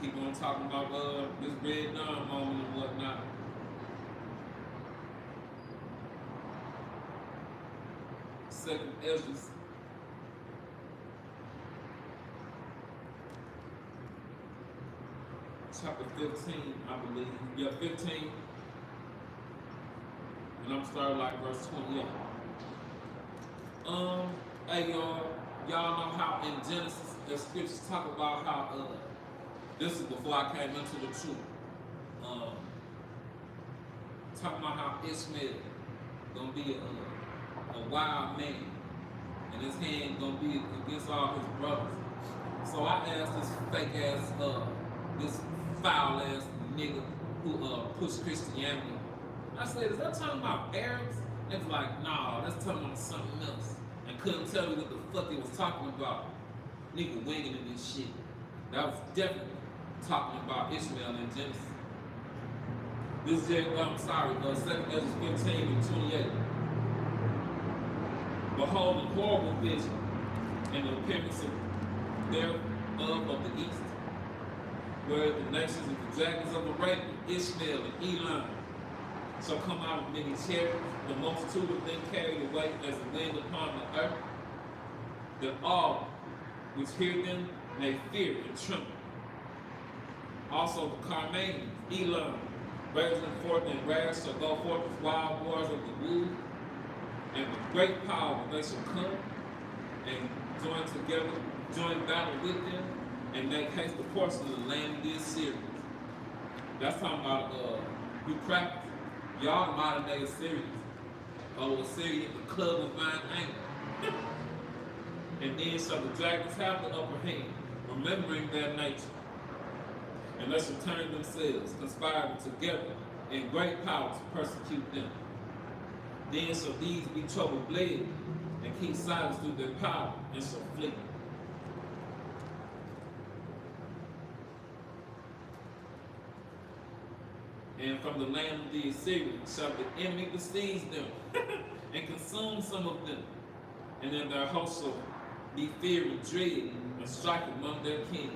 Keep on talking about this red dawn moment and whatnot. Second Ezra, chapter 15, I believe. Yeah, 15. And I'm starting like verse 28. Hey y'all know how in Genesis the scriptures talk about how this is before I came into the truth. Talking about how Ishmael gonna be a wild man, and his hand gonna be against all his brothers. So I asked this fake ass, this foul ass nigga who pushed Christianity. I said, is that talking about Arabs? It's like, nah, that's talking about something else. And couldn't tell me what the fuck he was talking about. Nigga winging in this shit. That was definitely talking about Ishmael in Genesis. This is, 2 Ezra 15 and 28. Behold, a horrible vision, and the appearance thereof of the east, where the nations of the dragons of Arabia, Ishmael and Elam, shall come out of many chariots, the multitude of them carried away as the wind upon the earth, that all which hear them may fear and tremble. Also the Carmanians, Elam, raging forth in wrath, shall go forth as wild boars of the wood, and with great power they shall come and join battle with them, and make haste the portion of the land of the Assyrians. That's talking about you crackers. Y'all modern day Assyrians. Assyria, the club of mine anger. And then shall the dragons have the upper hand, remembering their nature. And they shall turn themselves, conspiring together in great power to persecute them. Then shall these be trouble-bled, and keep silence through their power, and shall flee. And from the land of the Assyrians shall the enemy besiege them, and consume some of them. And then their host shall be feared and dread, and strife among their kings.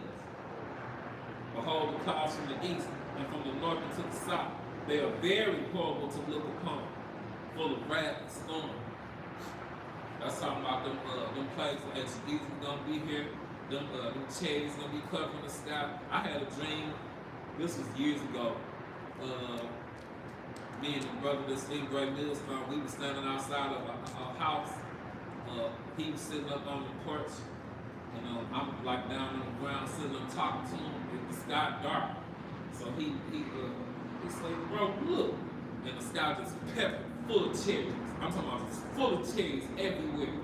Behold, the clouds from the east, and from the north and to the south, they are very horrible to look upon, full of wrath and storm. That's talking about them places that Jesus is gonna be here, them chariots gonna be covered in the sky. I had a dream, this was years ago. Me and the brother that's in Great Millstone, we were standing outside of our house. He was sitting up on the porch, And I'm like down on the ground sitting up talking to him. The sky dark. So he said, bro, look. And the sky just peppered, full of cherries. I'm talking about just full of cherries everywhere.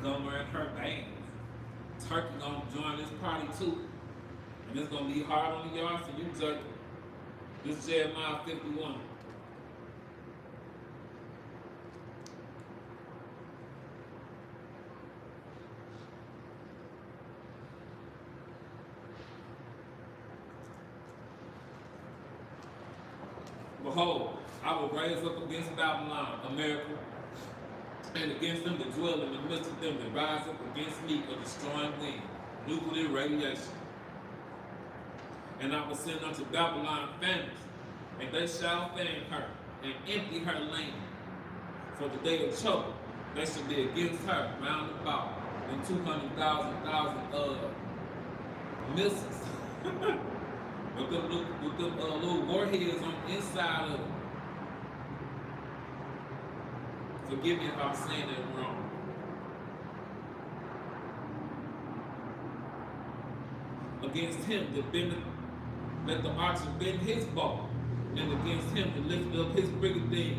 Gomer and her band. Turkey gonna join this party too. And it's gonna be hard on the yard for you, Turkey. This Jeremiah 51. Behold, I will raise up against Babylon, America, and against them that dwell in the midst of them that rise up against me a destroying wind, nuclear radiation. And I will send unto Babylon famines, and they shall fan her, and empty her land. For the day of trouble, they shall be against her round about, and 200,000 missiles. with them little warheads on the inside of it. Forgive me if I'm saying that wrong. Against him that let the archer bend his bow, and against him that lifted up his brigadier,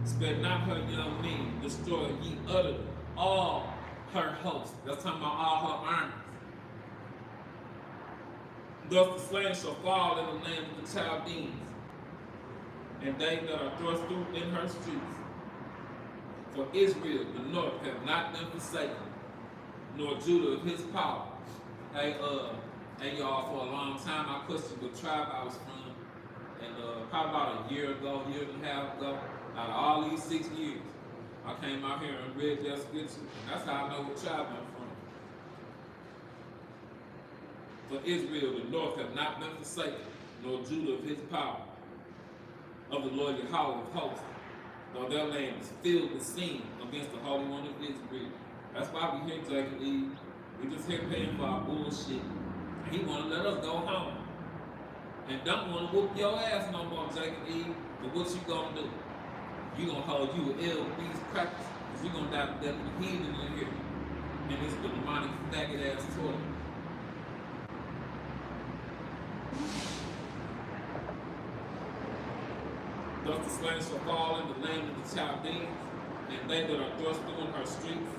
spare not her young men, destroy ye utterly all her hosts. That's talking about all her armies. Thus the slain shall fall in the land of the Chaldeans, and they that are thrust through in her streets. For Israel, the north, have not been forsaken, nor Judah of his power. Hey y'all, for a long time I questioned what tribe I was from, and probably about a year and a half ago, out of all these 6 years, I came out here and read that scripture, and that's how I know what tribe I'm from. For Israel, the north, have not been forsaken, nor Judah of his power, of the Lord YAHAWAH of hosts, though their land is filled with sin against the Holy One of Israel. That's why we here, Jacob Eve. We just here paying for our bullshit. And he want to let us go home. And don't want to whoop your ass no more, Jacob Eve. But what you gonna do? You gonna hold you with L with these crackers, because you gonna die to death with the heathen in here. And this demonic faggot ass toilet. Thus the slain shall fall in the land of the Chaldeans, and they that are thrust through in her streets.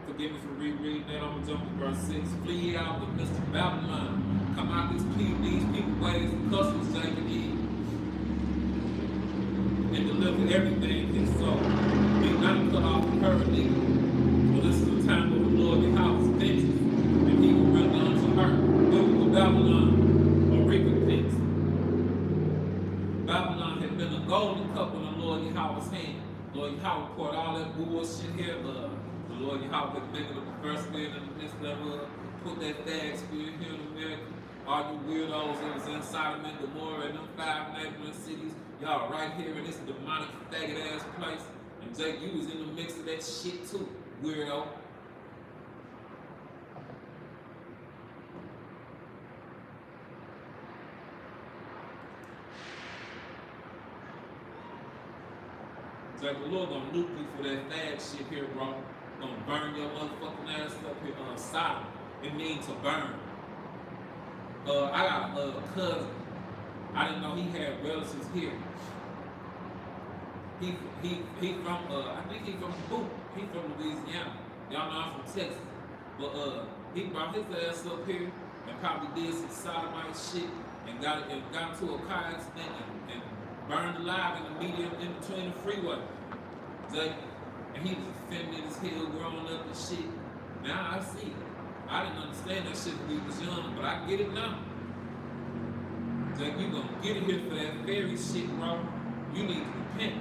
Forgive me for rereading that. I'm going to jump to verse 6. Flee ye out with Mr. Babylon. Come out these people ways and customs, Jacob Eve. And deliver everything his soul. Be not cut off from her iniquity. For this is the time of the Lord YAHAWAH's vengeance, and he will render unto her, beautiful Babylon, a recompense. Babylon had been a golden cup in the Lord YAHAWAH's hand. Lord YAHAWAH poured all that bullshit here, the Lord YAHAWAH had been the first spirit in the midst of put that fag spirit here in America. All you weirdos that was inside of Gomorrah and them 5 neighboring cities, y'all right here in this demonic faggot ass place. And Jake, you was in the mix of that shit too, weirdo. Like the Lord gonna nuke you for that bad shit here, bro. Gonna burn your motherfucking ass up here on Sodom. It means to burn. I got a cousin. I didn't know he had relatives here. He from I think he from Boot. He from Louisiana. Y'all know I'm from Texas. But he brought his ass up here and probably did some sodomite shit and got into a car accident and burned alive in the median in between the freeway. And he was effeminate as hell growing up and shit. Now I see it. I didn't understand that shit when we was young, but I get it now. You gonna get it here for that fairy shit, bro. You need to repent.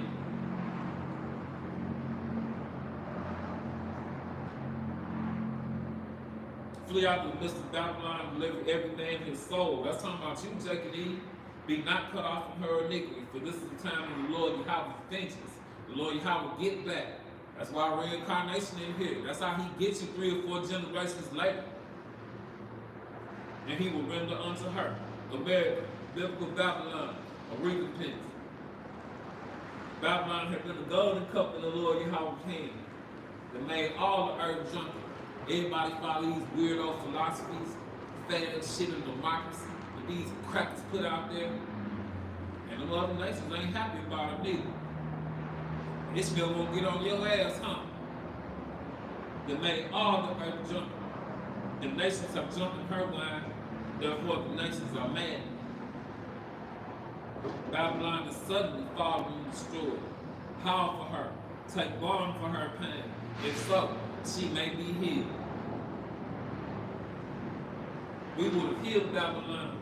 Flee out the midst of Babylon, deliver everything his soul. That's talking about you, Jacob Eve. Be not cut off from her iniquity, for this is the time when the Lord YAHAWAH vengeance. The Lord YAHAWAH get back. That's why reincarnation in here. That's how he gets you 3 or 4 generations later. And he will render unto her, America, biblical Babylon, a recompense. Babylon had been the golden cup in the Lord Yahawah's hand that made all the earth drunken. Everybody follow these weirdo philosophies, failed shit in democracy, that these crackers put out there. And the other nations ain't happy about it neither. Ishmael won't get on your ass, huh? That made all the earth drunken. The nations have drunk in her wine, therefore the nations are mad. Babylon is suddenly fallen and destroyed. Howl for her, take balm for her pain, if so, she may be healed. We would have healed Babylon,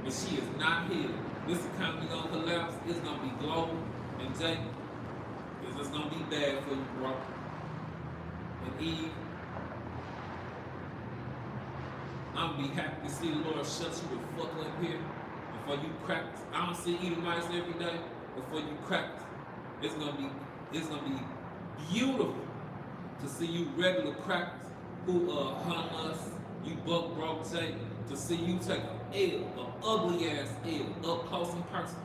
but she is not healed. This economy gonna collapse, it's gonna be global, and Jake, it's gonna be bad for you, bro. And Eve, I'm gonna be happy to see the Lord shut you the fuck up here before you crack. I don't see Edomites every day before you crack. It's gonna be beautiful to see you regular crackers who hunt us, you buck broke take, to see you take an ugly ass L, up close and personal.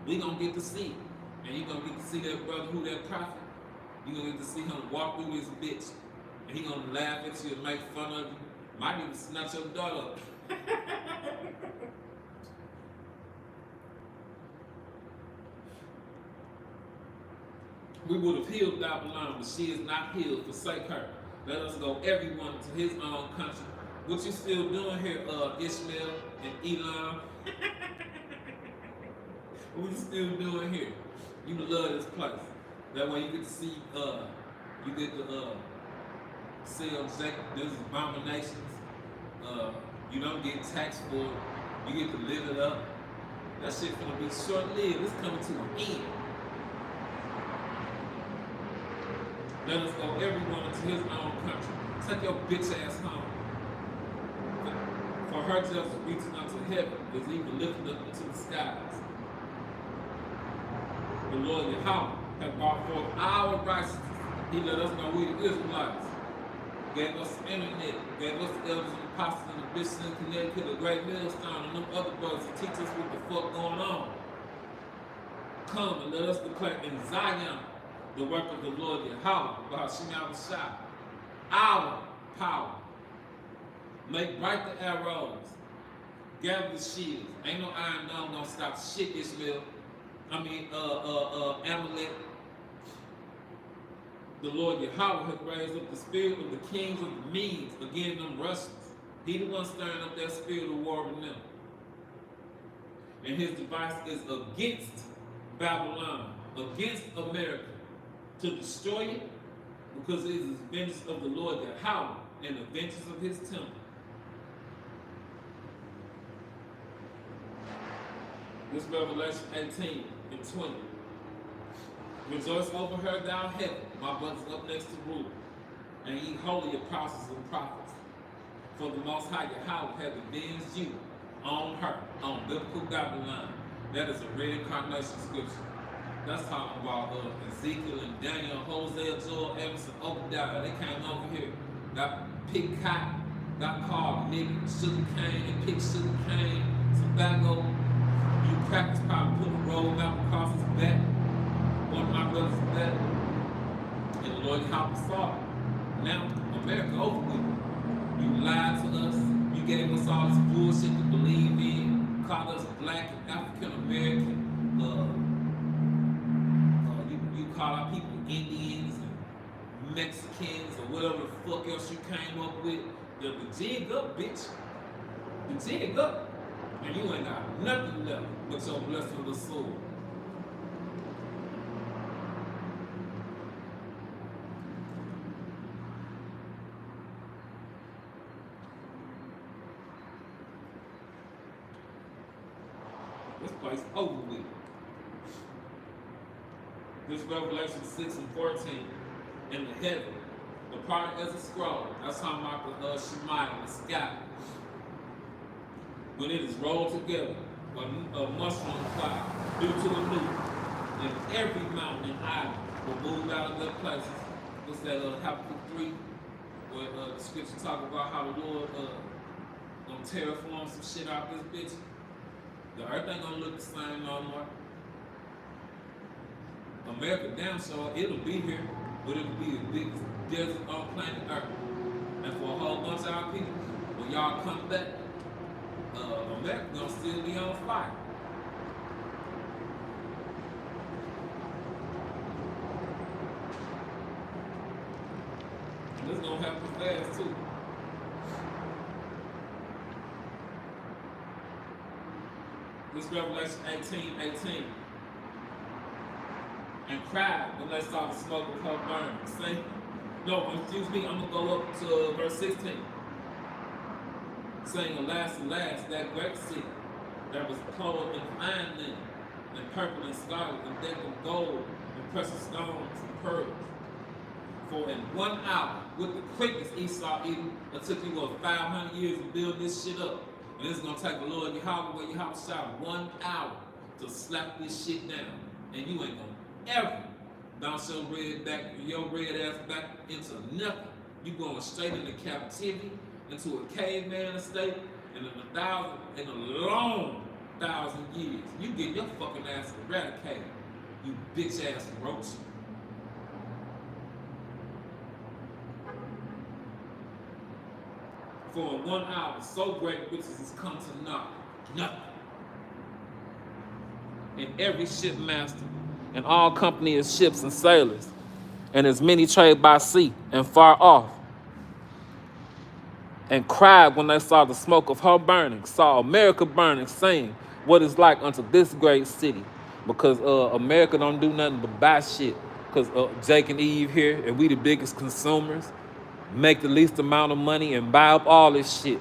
We gonna get to see it. And you gonna get to see that brother who that prophet. You gonna get to see him walk through this bitch. And he gonna laugh at you and make fun of you. Might even snatch your daughter up. We would have healed Babylon, but she is not healed. Forsake her. Let us go everyone to his own country. What you still doing here, Ishmael and Elam? What you still doing here? You love this place. That way you get to see, you get to sell these abominations. You don't get taxed for it. You get to live it up. That shit gonna be short-lived. It's coming to an end. Let us go everyone to his own country. Take your bitch ass home. For her just reaching unto heaven is even lifted up into the skies. The Lord Yahawah has brought forth our righteousness. He let us know we the Israelites. Gave us the internet, gave us the elders and apostles and the bishops in Connecticut, a great millstone, and them other brothers to teach us what the fuck going on. Come and let us declare in Zion the work of the Lord Yahawah, YAHAWASHI, our power. Make bright the arrows, gather the shields. Ain't no iron dome gonna stop shit, Ishmael. Amalek. The Lord Yahawah has raised up the spirit of the kings of the Medes against them Russians. He the one stirring up that spirit of war in them. And his device is against Babylon, against America, to destroy it, because it is the vengeance of the Lord Yahawah and the vengeance of his temple. This Revelation 18 and 20. Rejoice over her, thou heaven, my brothers up next to rule, and ye holy apostles and prophets. For the Most High Yahawah hath avenged you on her, on biblical Babylon. That is a reincarnation scripture. That's talking about Ezekiel and Daniel, Hosea, Joel, Emerson, Obadiah. They came over here, got picked cotton, got called nigga, sugar cane, and picked sugar cane, tobacco. You crackers probably put a roll out across his back. One of my brothers is that. And the Lord Yahawah saw it. Now, America over with. You lied to us. You gave us all this bullshit to believe in. Called us black and African American. You call our people Indians and Mexicans or whatever the fuck else you came up with. The jig up, bitch. The jig up. And you ain't got nothing left but your blessing of the soul. This place over with. This Revelation 6 and 14 in the heaven, the part as a scroll. That's talking about the Shemaiah in the sky. When it is rolled together, a mushroom cloud due to the new, and every mountain and island will move out of their places, what's that, Habakkuk 3, where the scripture talk about how the Lord gonna terraform some shit out this bitch. The earth ain't gonna look the same no more. America damn sure it'll be here, but it'll be the biggest desert on planet Earth. And for a whole bunch of our people, when y'all come back, America gonna still be on fire. And this gonna happen fast too. This Revelation 18:18. And cried when they saw the smoke of her burning. See? No, excuse me, I'm gonna go up to verse 16. Saying, alas, alas, that great city that was clothed in fine linen, and purple and scarlet, and decked in gold, and precious stones and pearls. For in 1 hour, with the quickest Esau eating, it took you 500 years to build this shit up. And it's gonna take the Lord YAHAWASHI 1 hour to slap this shit down. And you ain't gonna ever bounce your red ass back into nothing. You going straight into captivity, into a caveman estate, and in a long 1,000 years, you get your fucking ass eradicated, you bitch ass roach. For in 1 hour, so great riches has come to naught. Nothing. And every shipmaster and all company of ships and sailors, and as many trade by sea and far off, and cried when they saw the smoke of her burning, saw America burning, saying, what is like unto this great city? Because America don't do nothing but buy shit. Because Jake and Eve here, and we the biggest consumers, make the least amount of money and buy up all this shit.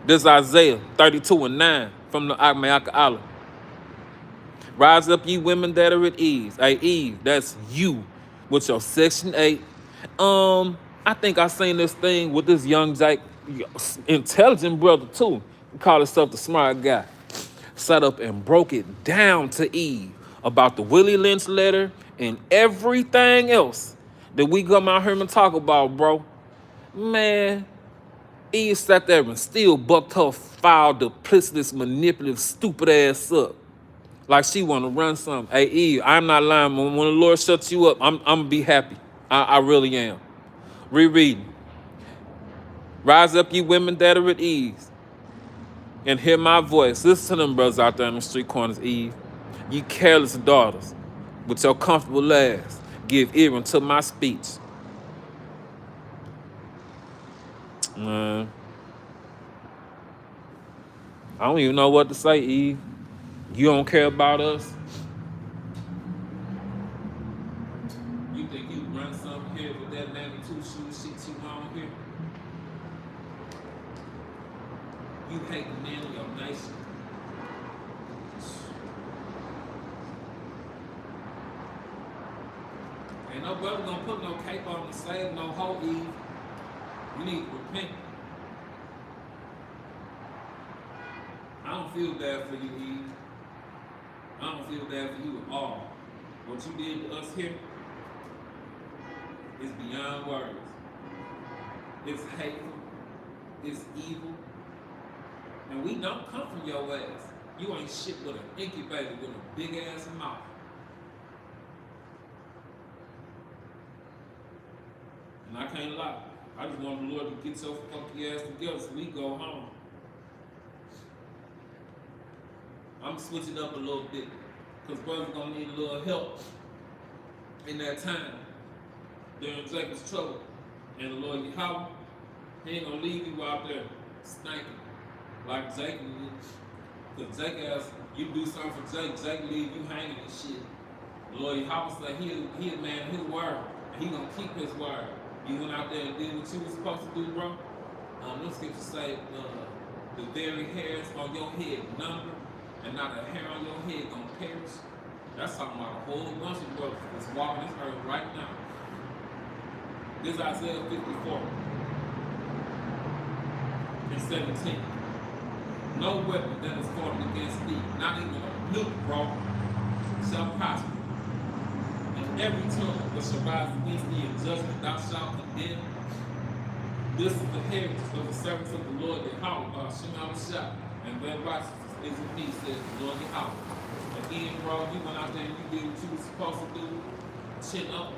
This is Isaiah 32:9 from the Mahgan HaAhmath. Rise up, ye women that are at ease. Hey, Eve, that's you with your Section 8. I think I seen this thing with this young Jake, intelligent brother too. He called himself the smart guy. Sat up and broke it down to Eve about the Willie Lynch letter and everything else that we come out here and talk about, bro. Man, Eve sat there and still bucked her foul, duplicitous, manipulative, stupid ass up. Like she want to run something. Hey, Eve, I'm not lying. When the Lord shuts you up, I'm going to be happy. I really am. Rereading. Rise up, ye women that are at ease, and hear my voice. Listen to them brothers out there in the street corners, Eve. Ye careless daughters, with your comfortable lads, give ear unto my speech. Man, I don't even know what to say, Eve. You don't care about us. You think you run something here with that 92 shoes shit you on here? You hate the man of your nation. Ain't no brother gonna put no cape on to save no hoe, Eve. You need to repent. I don't feel bad for you, Eve. I don't feel bad for you at all. What you did to us here is beyond words. It's hateful. It's evil. And we don't come from your ass. You ain't shit but an incubator with a big ass mouth. And I can't lie. I just want the Lord to get your funky ass together so we go home. I'm switching up a little bit because brothers gonna need a little help in that time during Jacob's trouble. And the Lord YAHAWAH, he ain't gonna leave you out there stinking like Jacob did. Because Jacob asked, you do something for Jacob leave you hanging and shit. The Lord YAHAWAH said he a man of his word, and he gonna keep his word. You went out there and did what you was supposed to do, bro. Let's get to say the very hairs on your head number, and not a hair on your head gonna perish. That's talking about a whole bunch of brothers that's walking this earth right now. This is Isaiah 54 and 17. No weapon that is formed against thee, not even a nuke, bro, shall prosper. Every tongue that shall rise against thee in judgment thou shalt condemn. This is the heritage of the servants of the Lord, YAHAWAH, YAHAWASHI, and their righteousness is in me, says the Lord YAHAWAH. Again, bro, you went out there and you did what you were supposed to do, chin up,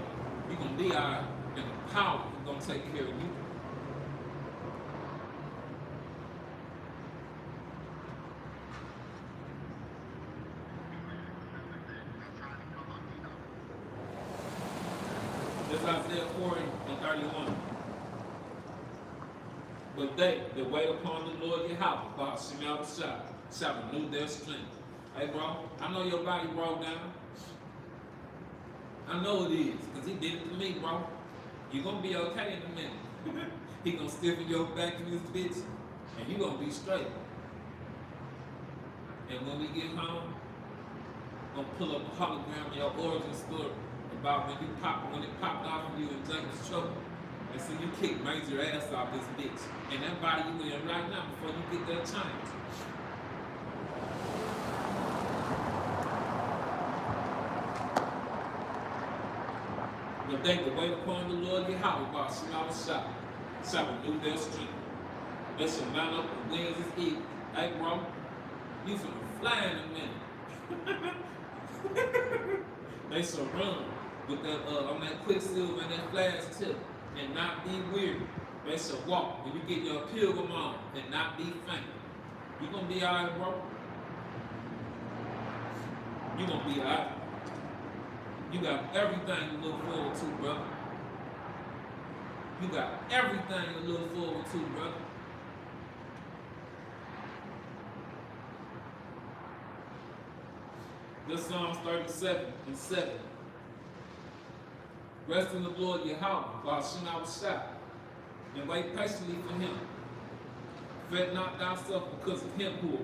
you're going to be all right, and the power is going to take care of you. That's Isaiah 40 and 31. But they that wait upon the Lord YAHAWAH, YAHAWASHI, shall renew their strength. Hey, bro, I know your body broke down. I know it is, because he did it to me, bro. You're going to be okay in a minute. He going to stiffen your back in this bitch, and you're going to be straight. And when we get home, I'm going to pull up a hologram of your origin story about when it popped off of you in Jacob's trouble. And so you kick major ass off this bitch. And that body you in right now before you get that change. But they that wait upon the Lord YAHAWAH, YAHAWASHI, shall renew their strength. They shall mount up with wings as eagles. Hey, bro, you finna fly in a minute. They shall run with that on that quicksilver and that flash tip and not be weary. They shall walk when you get your pilgrim on and not be faint. You gonna be alright, bro. You gonna be alright. You got everything to look forward to, brother. You got everything to look forward to, brother. This Psalms 37 and 7. Rest in the Lord YAHAWAH, YAHAWASHI, and wait patiently for him. Fret not thyself because of him who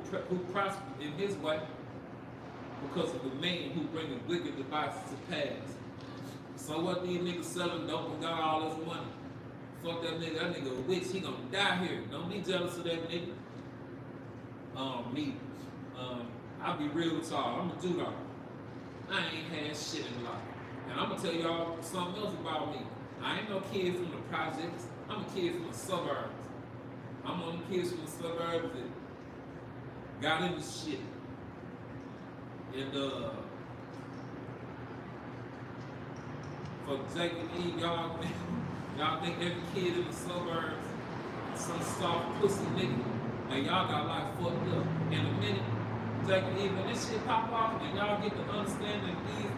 prospered in his way, because of the man who bringeth wicked devices to pass. So what these niggas selling dope and got all this money? Fuck that nigga a witch, he gonna die here. Don't be jealous of that nigga. I'll be real with y'all, I'm a Judah. I ain't had shit in life. And I'm gonna tell y'all something else about me. I ain't no kid from the projects, I'm a kid from the suburbs. I'm one of the kids from the suburbs that got into shit. And for Jake and Eve, y'all think every kid in the suburbs is some soft pussy nigga. And y'all got like fucked up. In a minute, Jake and Eve, when this shit pop off and y'all get to understand that these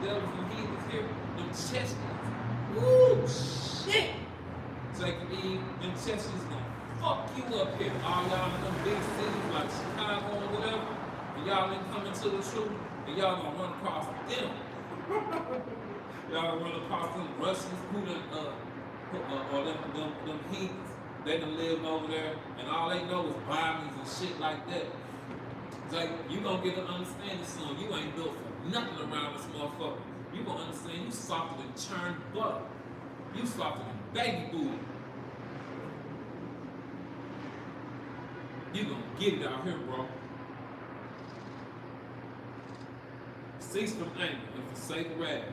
devils and heathens here, them chestnuts. Woo, shit! Jake and Eve, them chestnuts gonna fuck you up here. All y'all in them big cities like Chicago or whatever. And y'all ain't coming to the truth, and y'all gonna run across them. Y'all gonna run across them Russians who done, or them heathens. They done live over there, and all they know is Bibles and shit like that. It's like, you gonna get to understand this soon. You ain't built for nothing around this motherfucker. You gonna understand you softer than churned butter. You softer than baby booty. You gonna get it out here, bro. Cease from anger and forsake wrath.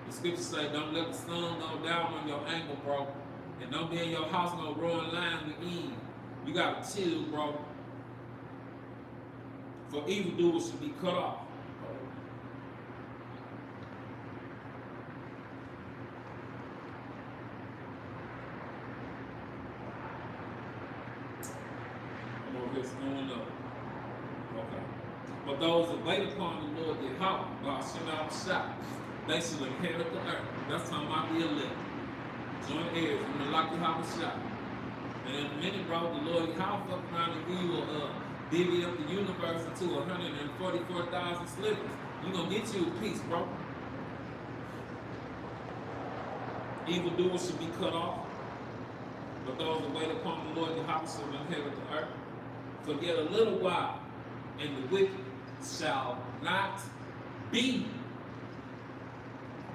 The scriptures say, don't let the sun go down on your anger, bro. And don't be in your house no roaring lion with Eve. You gotta chill, bro. For evildoers should be cut off. I'm over here snowing up. Okay. But those that wait upon the Lord YAHAWAH, YAHAWASHI, they shall inherit the earth. That's talking about the elect. Joint heirs in the YAHAWASHI. And in a minute, bro, the Lord YAHAWAH fuck around and you will divvy up the universe into 144,000 slivers. You gonna get you a piece, bro. Evildoers should be cut off. But those that wait upon the Lord YAHAWAH shall inherit the earth. For yet a little while, and the wicked shall not be.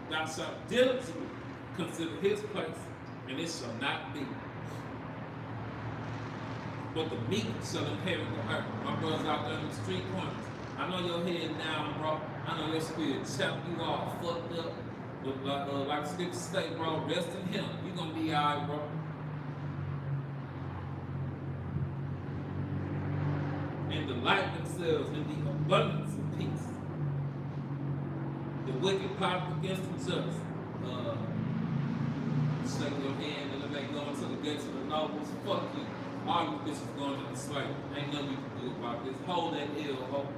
Thou shalt diligently consider his place, and it shall not be. But the meek shall inherit the earth. My brothers out there in the street corners, I know your head down, bro. I know your spirit chapped you all fucked up. But like the scripture say, bro, rest in him. You gonna be alright, bro. And delight themselves in the abundance of peace. The wicked plot against the just. Shake your hand and they go into the gates of the nobles. Fuck you. All you bitches going to the slave. Ain't nothing you can do about this. Hold that ill hope.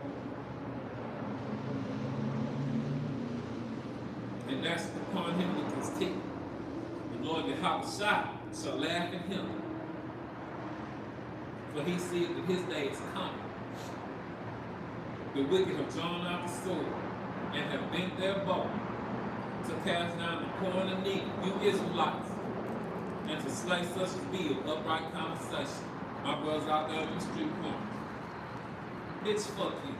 And that's upon him with his teeth. The Lord YAHAWASHI shall laugh at him. For he seeth that his day is coming. The wicked have drawn out the sword and have bent their bow to cast down the poor and the needy, you Israelites, and to slay such as be of upright conversation. My brothers out there in the street corner. Bitch, fuck you.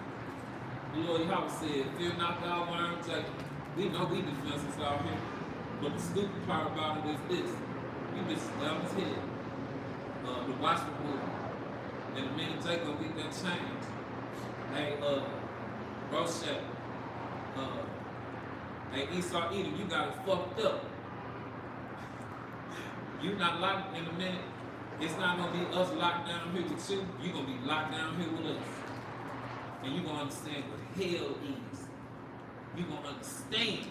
The Lord Yahweh said, fear not thou worm Jacob. We know we defenseless out here. But the stupid part about it is this. You bitches dumb as hell. The watchman movie. And the minute Jacob get that change. Hey, Rochelle. Hey, Esau Edom, you got it fucked up. You not locked in a minute. It's not gonna be us locked down here with you. You gonna be locked down here with us. And you gonna understand what hell is. You gonna understand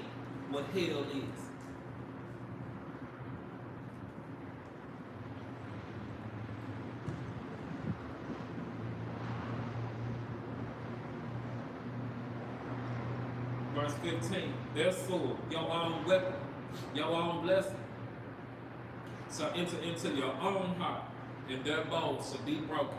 what hell is. Verse 15, their sword, your own weapon, your own blessing, shall enter into your own heart, and their bows shall be broken.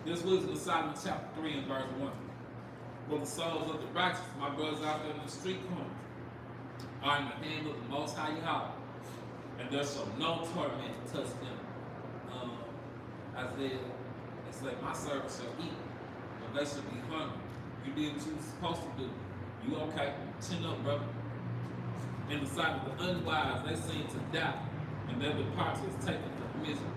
This wisdom of Solomon chapter 3 and verse 1. For the souls of the righteous, my brothers out there in the street corners, are in the hand of the Most High Yahweh, and there shall no torment touch them. Isaiah, it's like my servants shall eat, but they shall be hungry. You did what you were supposed to do. You okay? Chin up, brother. In the sight of the unwise, they seem to die, and their departure is taken to misery.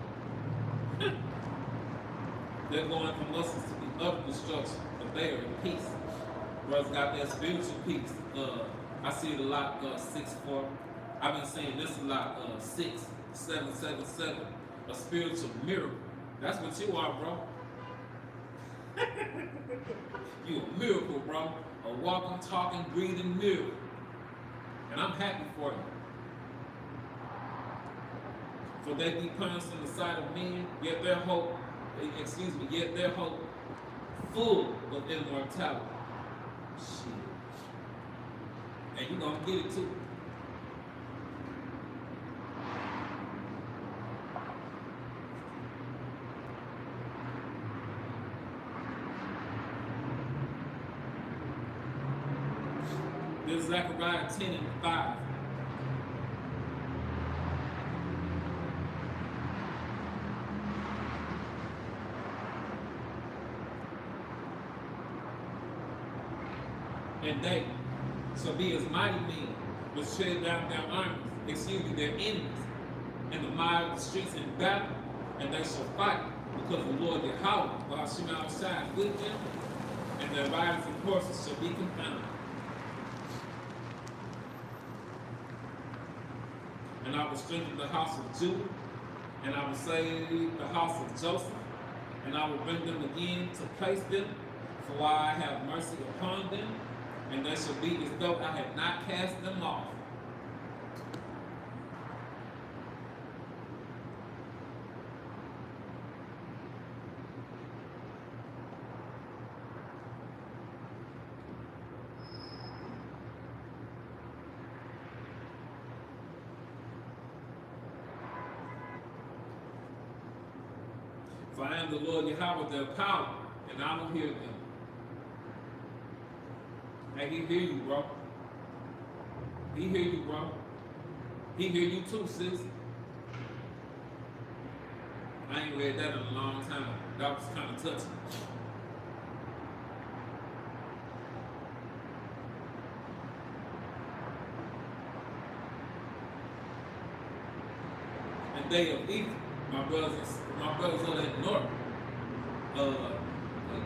They're going from lessons to the utter destruction, but they are in peace. Brothers got that spiritual peace. I see it a lot, 6-4. I've been saying this a lot, 6-7-7-7. A spiritual miracle. That's what you are, bro. You a miracle, bro. A walking, talking, breathing miracle. And I'm happy for you. For they be punished in the sight of men, yet their hope, yet their hope full of immortality. Shit. And you're gonna get it too. This is Zechariah 10 and 5. And they shall be as mighty men, which tread down their armies, their enemies, in the mire of the streets in battle, and they shall fight, because the Lord YAHAWAH, YAHAWASHI, is with them, and their riders and horses shall be confounded. And I will strengthen the house of Judah, and I will save the house of Joseph, and I will bring them again to place them, for I have mercy upon them, and they shall be as though I had not cast them off. For I am the Lord Yahweh, their power, and I will hear them. Hey, he hear you, bro. He hear you, bro. He hear you too, sis. I ain't read that in a long time. That was kind of touching. And they of Ephraim, my brothers on that north,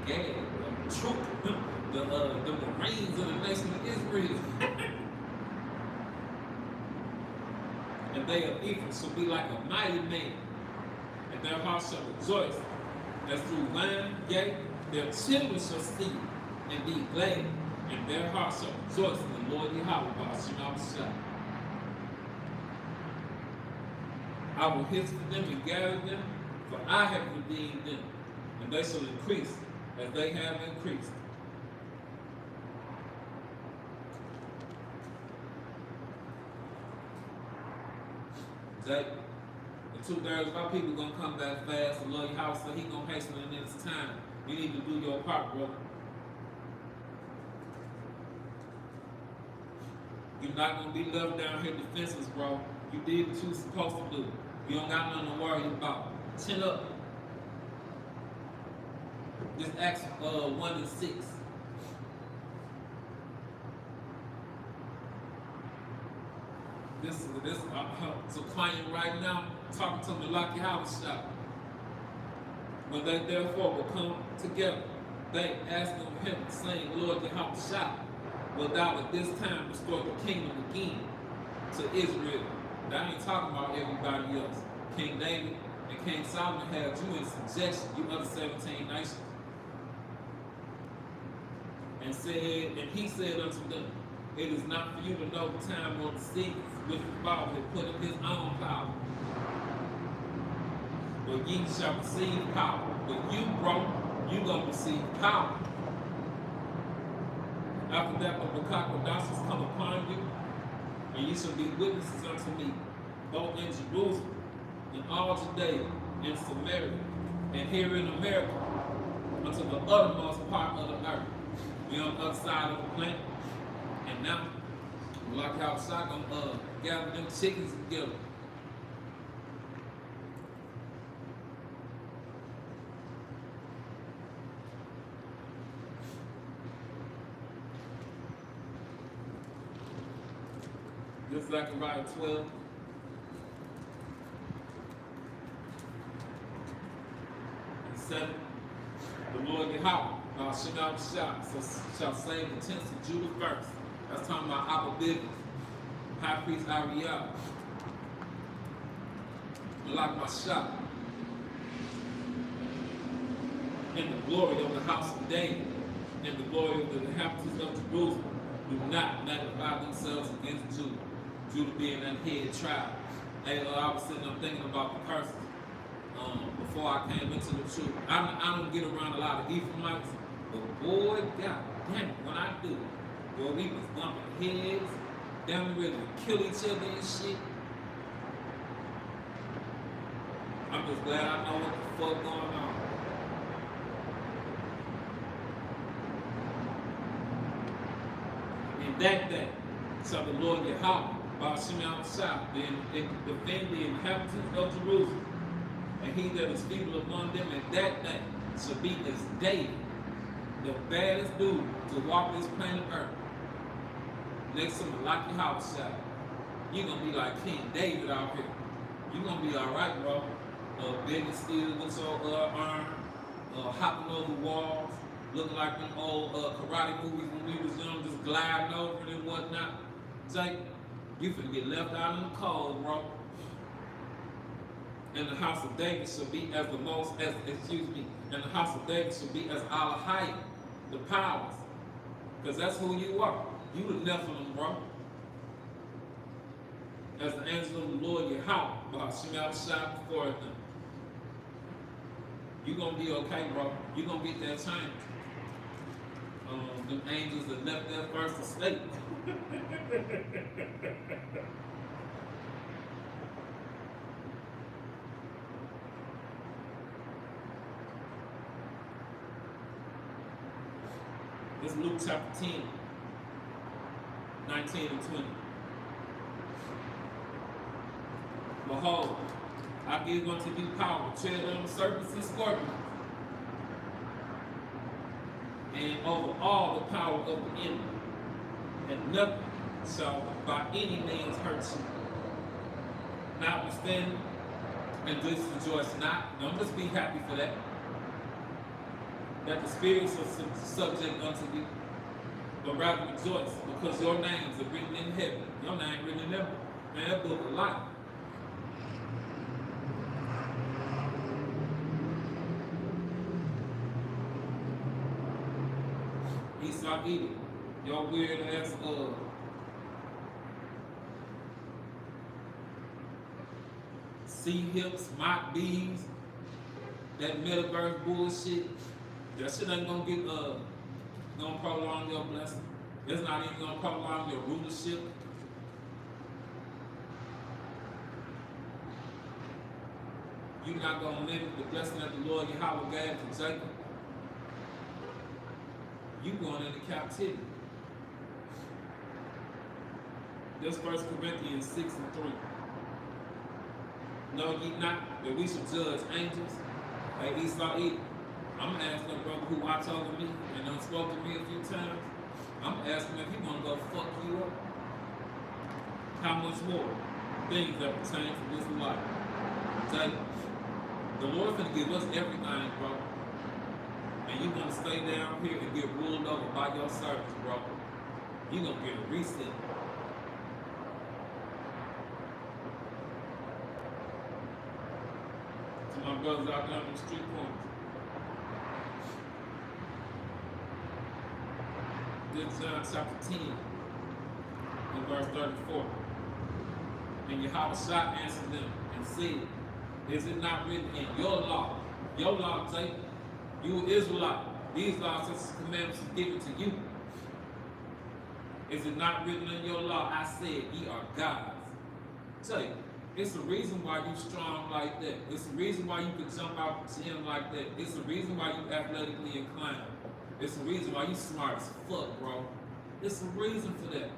Gad, troop, the Marines of the nation of Israel. And they of Ephraim shall be like a mighty man, and their hearts shall rejoice, as through wine, yea, their children shall see and be glad, and their hearts shall rejoice in the Lord YAHAWASHI. I will hiss for them and gather them, for I have redeemed them, and they shall increase as they have increased. The 2/3 of our people gonna come back fast. The Lord Yahweh said He gonna hasten it in His time. You need to do your part, brother. You're not gonna be left down here defenseless, bro. You did what you was supposed to do. You don't got nothing to worry about. Chin up. Just Acts 1 and 6. This so client right now talking to Mahgan HaAhmath. When they therefore will come together, they ask of him, saying, Lord YAHAWASHI, will thou at this time restore the kingdom again to Israel? That ain't talking about everybody else. King David and King Solomon had you in subjection, you other 17 nations. And he said unto them, it is not for you to know the time or the seasons which the Father had put in His own power. But ye shall receive power. But you, bro, you gonna receive power. After that, the Mahgan come upon you, and you shall be witnesses unto me, both in Jerusalem, in all Judea, in Samaria, and here in America, unto the uttermost part of the earth. We on the other side of the planet. And now, like how I'm gonna gather them chickens together. This is Zechariah 12. And 7. The Lord YAHAWAH shall save the tents of Judah first. That's talking about Abba Bigger, High Priest Ariel, YAHAWASHI, in the glory of the house of David, in the glory of the inhabitants of Jerusalem, do not magnify themselves against Judah. Judah being that head tribe. Hey, I was sitting up thinking about the person before I came into the truth. I don't get around a lot of Ephraimites, but boy, God damn it, when I do, boy, we was bumping heads, down ready to kill each other and shit. I'm just glad I know what the fuck going on. And that day, shall the Lord YAHAWAH, defend the inhabitants of Jerusalem, and he that is feeble among them at that day shall be as David, the baddest dude to walk this planet Earth. Next to Mahgan HaAhmath, you're gonna be like King David out here. You're gonna be alright, bro. Bending steel with your arm, hopping over walls, looking like them old karate movies when we was young, just gliding over and whatnot. Jake, you finna get left out in the cold, bro. And the house of David shall be as and the house of David shall be as Alahai, the powers. Because that's who you are. You the Nephilim, bro. As the angel of the Lord YAHAWAH, shall before them. You gonna be okay, bro. You gonna get that change. Them angels that left their first estate. This is Luke chapter 10, 19 and 20. Behold, I give unto you power to tread on serpents and scorpions, and over all the power of the enemy, and nothing shall by any means hurt you. Notwithstanding, And just rejoice not. Don't just be happy for that. That the spirits are subject unto you. But rather rejoice, because your names are written in heaven. Your name written in heaven. Man, that book of life. Esau Edom, your weird ass sea hips, mock bees, that metaverse bullshit. That shit ain't gonna get gonna prolong your blessing. It's not even gonna prolong your rulership. You're not gonna live the blessing that the Lord YAHAWAH gave to Jacob. You going into captivity. That's 1 Corinthians 6 and 3. Know ye not that we should judge angels? Like Esau Edom. I'm gonna ask that brother who watched over me and done spoke to me a few times. I'm gonna ask him if he wanna go fuck you up. How much more things that pertain to this life? Tell you, the Lord's gonna give us everything, bro. And you gonna stay down here and get ruled over by your servants, bro. You gonna get a reset. To my brothers out there on the street corners. Good John chapter 10 and verse 34. And YAHAWASHI answered them and said, is it not written in your law, Jacob, you Israelite, these laws and commandments are given to you? Is it not written in your law, I said, ye are gods? Jacob, it's the reason why you strong like that. It's the reason why you can jump out the gym like that. It's the reason why you athletically inclined. It's the reason why you smart as fuck, bro. It's the reason for that.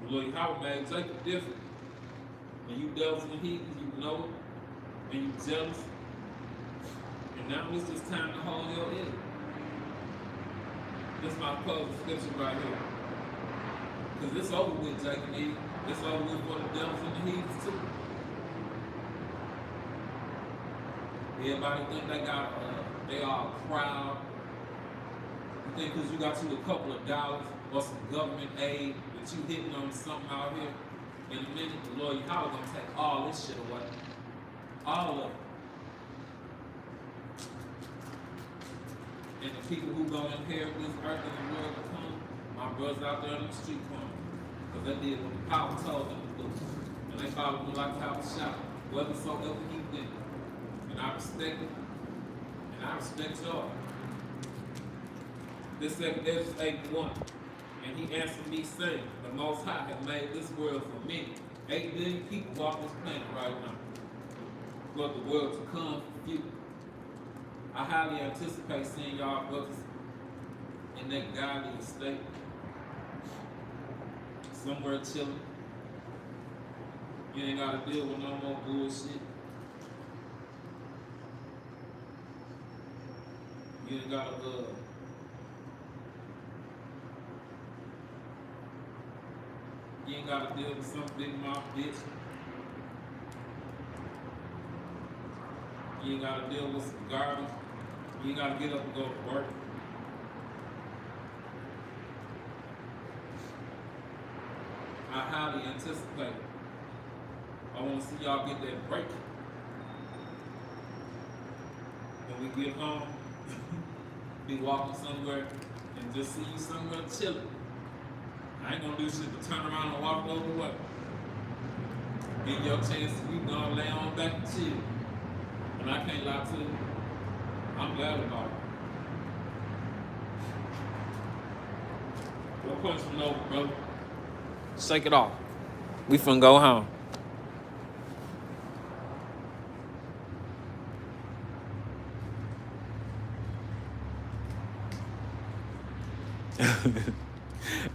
Lord YAHAWAH made Jacob different. And you devils and heathens, you know it, and you jealous. And now it's just time to hold your head. This is my closing scripture right here. Because it's over with, Jacob and Eve. It's over with for the devils and the heathens too. Everybody think they are proud. You think because you got you a couple of dollars or some government aid that you hitting on something out here, in a minute, the Lord YAHAWAH gonna take all this shit away. All of it. And the people who gonna inherit this earth and the world to come, my brothers out there on the street corner, because they did what the power told them to do. And they followed me like YAHAWASHI, whatsoever he did. And I respect it, and I respect y'all. This second Ezra 8:1. And he answered me, saying, the Most High has made this world for many. 8 billion people walk this planet right now. But the world to come for few. I highly anticipate seeing y'all brothers in that godly estate. Somewhere chilling. You ain't gotta deal with no more bullshit. You ain't gotta you ain't gotta deal with some big mouth bitch. You ain't gotta deal with some garbage. You ain't gotta get up and go to work. I highly anticipate. I want to see y'all get that break. When we get home, be walking somewhere and just see you somewhere chilling. I ain't gonna do shit to turn around and walk over the way. Get your chance to you gonna lay on back and chill. And I can't lie to you, I'm glad about it. What question over, brother? Shake it off. We finna go home.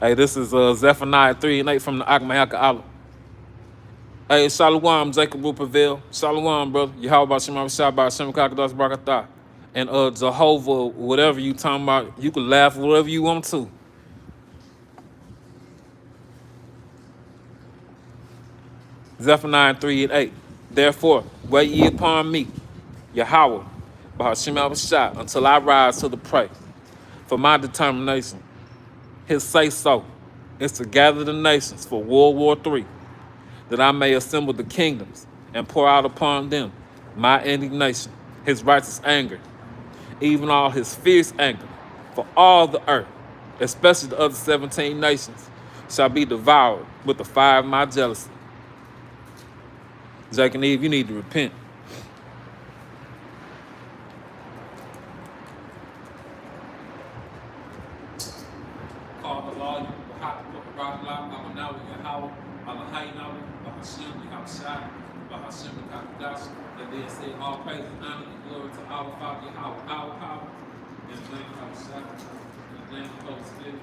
Hey, this is Zephaniah 3 and 8 from the Mahgan HaAhmath. Hey, Shalom, Jacob Ruperville. Shalom, brother. YAHAWAH Shema Shabbat Shem Kakadas Barakatah. And Jehovah, whatever you talking about, you can laugh whatever you want to. Zephaniah 3 and 8. Therefore, wait ye upon me, Yahawah, Bahashim Abishai, until I rise to the prey. For my determination, his say so, is to gather the nations for World War III, that I may assemble the kingdoms and pour out upon them my indignation, his righteous anger, even all his fierce anger, for all the earth, especially the other 17 nations, shall be devoured with the fire of my jealousy. Jake and Eve, you need to repent. Call the law, and then say all praise and honor and glory to our Father Yahawah, our power, in the name of Yahawah, in the name of the Holy Spirit.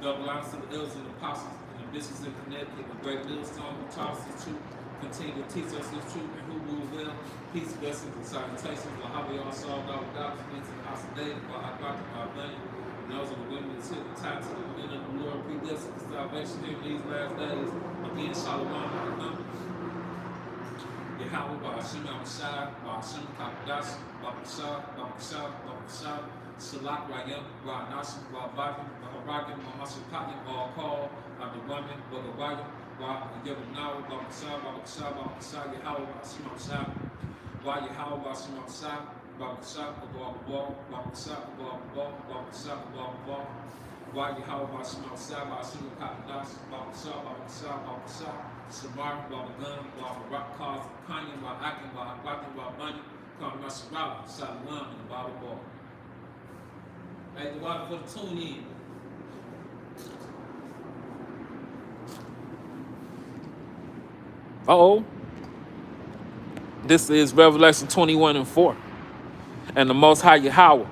Double honors to the elders and apostles and the bishops in Connecticut, a great millstone who taught us the truth, continue to teach us the truth, and who rule well. Peace, blessings, and salutations. YAHAWAH solved our doubts, into the house of David, by our God, by our name. And those are the women that sit the time to the men of the Lord, predestined for salvation here in these last days. Again, Shalom, Yahawah, Bahashim Abishai, Bahashim Kakadash, Bahashah, Shalak, Rayam, Bahanash, Bahavakim, Baharakim, Bahashikakim, Bahakal, Abdulwamin, Bahawayim, Bahayabanaw, Bahashah, Yahawah, Bahashim Abishai, Yahawah, Bahashim Abishai, Bahashah, Bahashah, Yahawah, Bahashim Abishai, Bahashim Kakadash, Bahashah, Shamar, Babagun, Babarakaz, Kanye, Bahakim, Bahakim, Babani, Karmasharab, Shalom, and Bababal. Hey, the water for the tune in. Uh-oh. This is Revelation 21 and 4. And the Most High Yahawah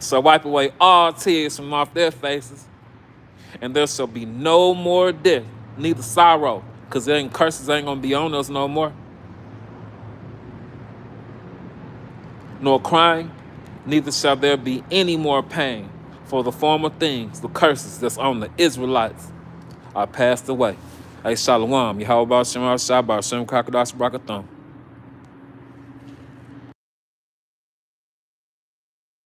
shall wipe away all tears from off their faces, and there shall be no more death, neither sorrow, because curses ain't going to be on us no more, nor crying, neither shall there be any more pain, for the former things, the curses that's on the Israelites, are passed away. Hey, Shalom, Yahawah, Shem, Shabbat, Shem, Kakadash, Brakatham.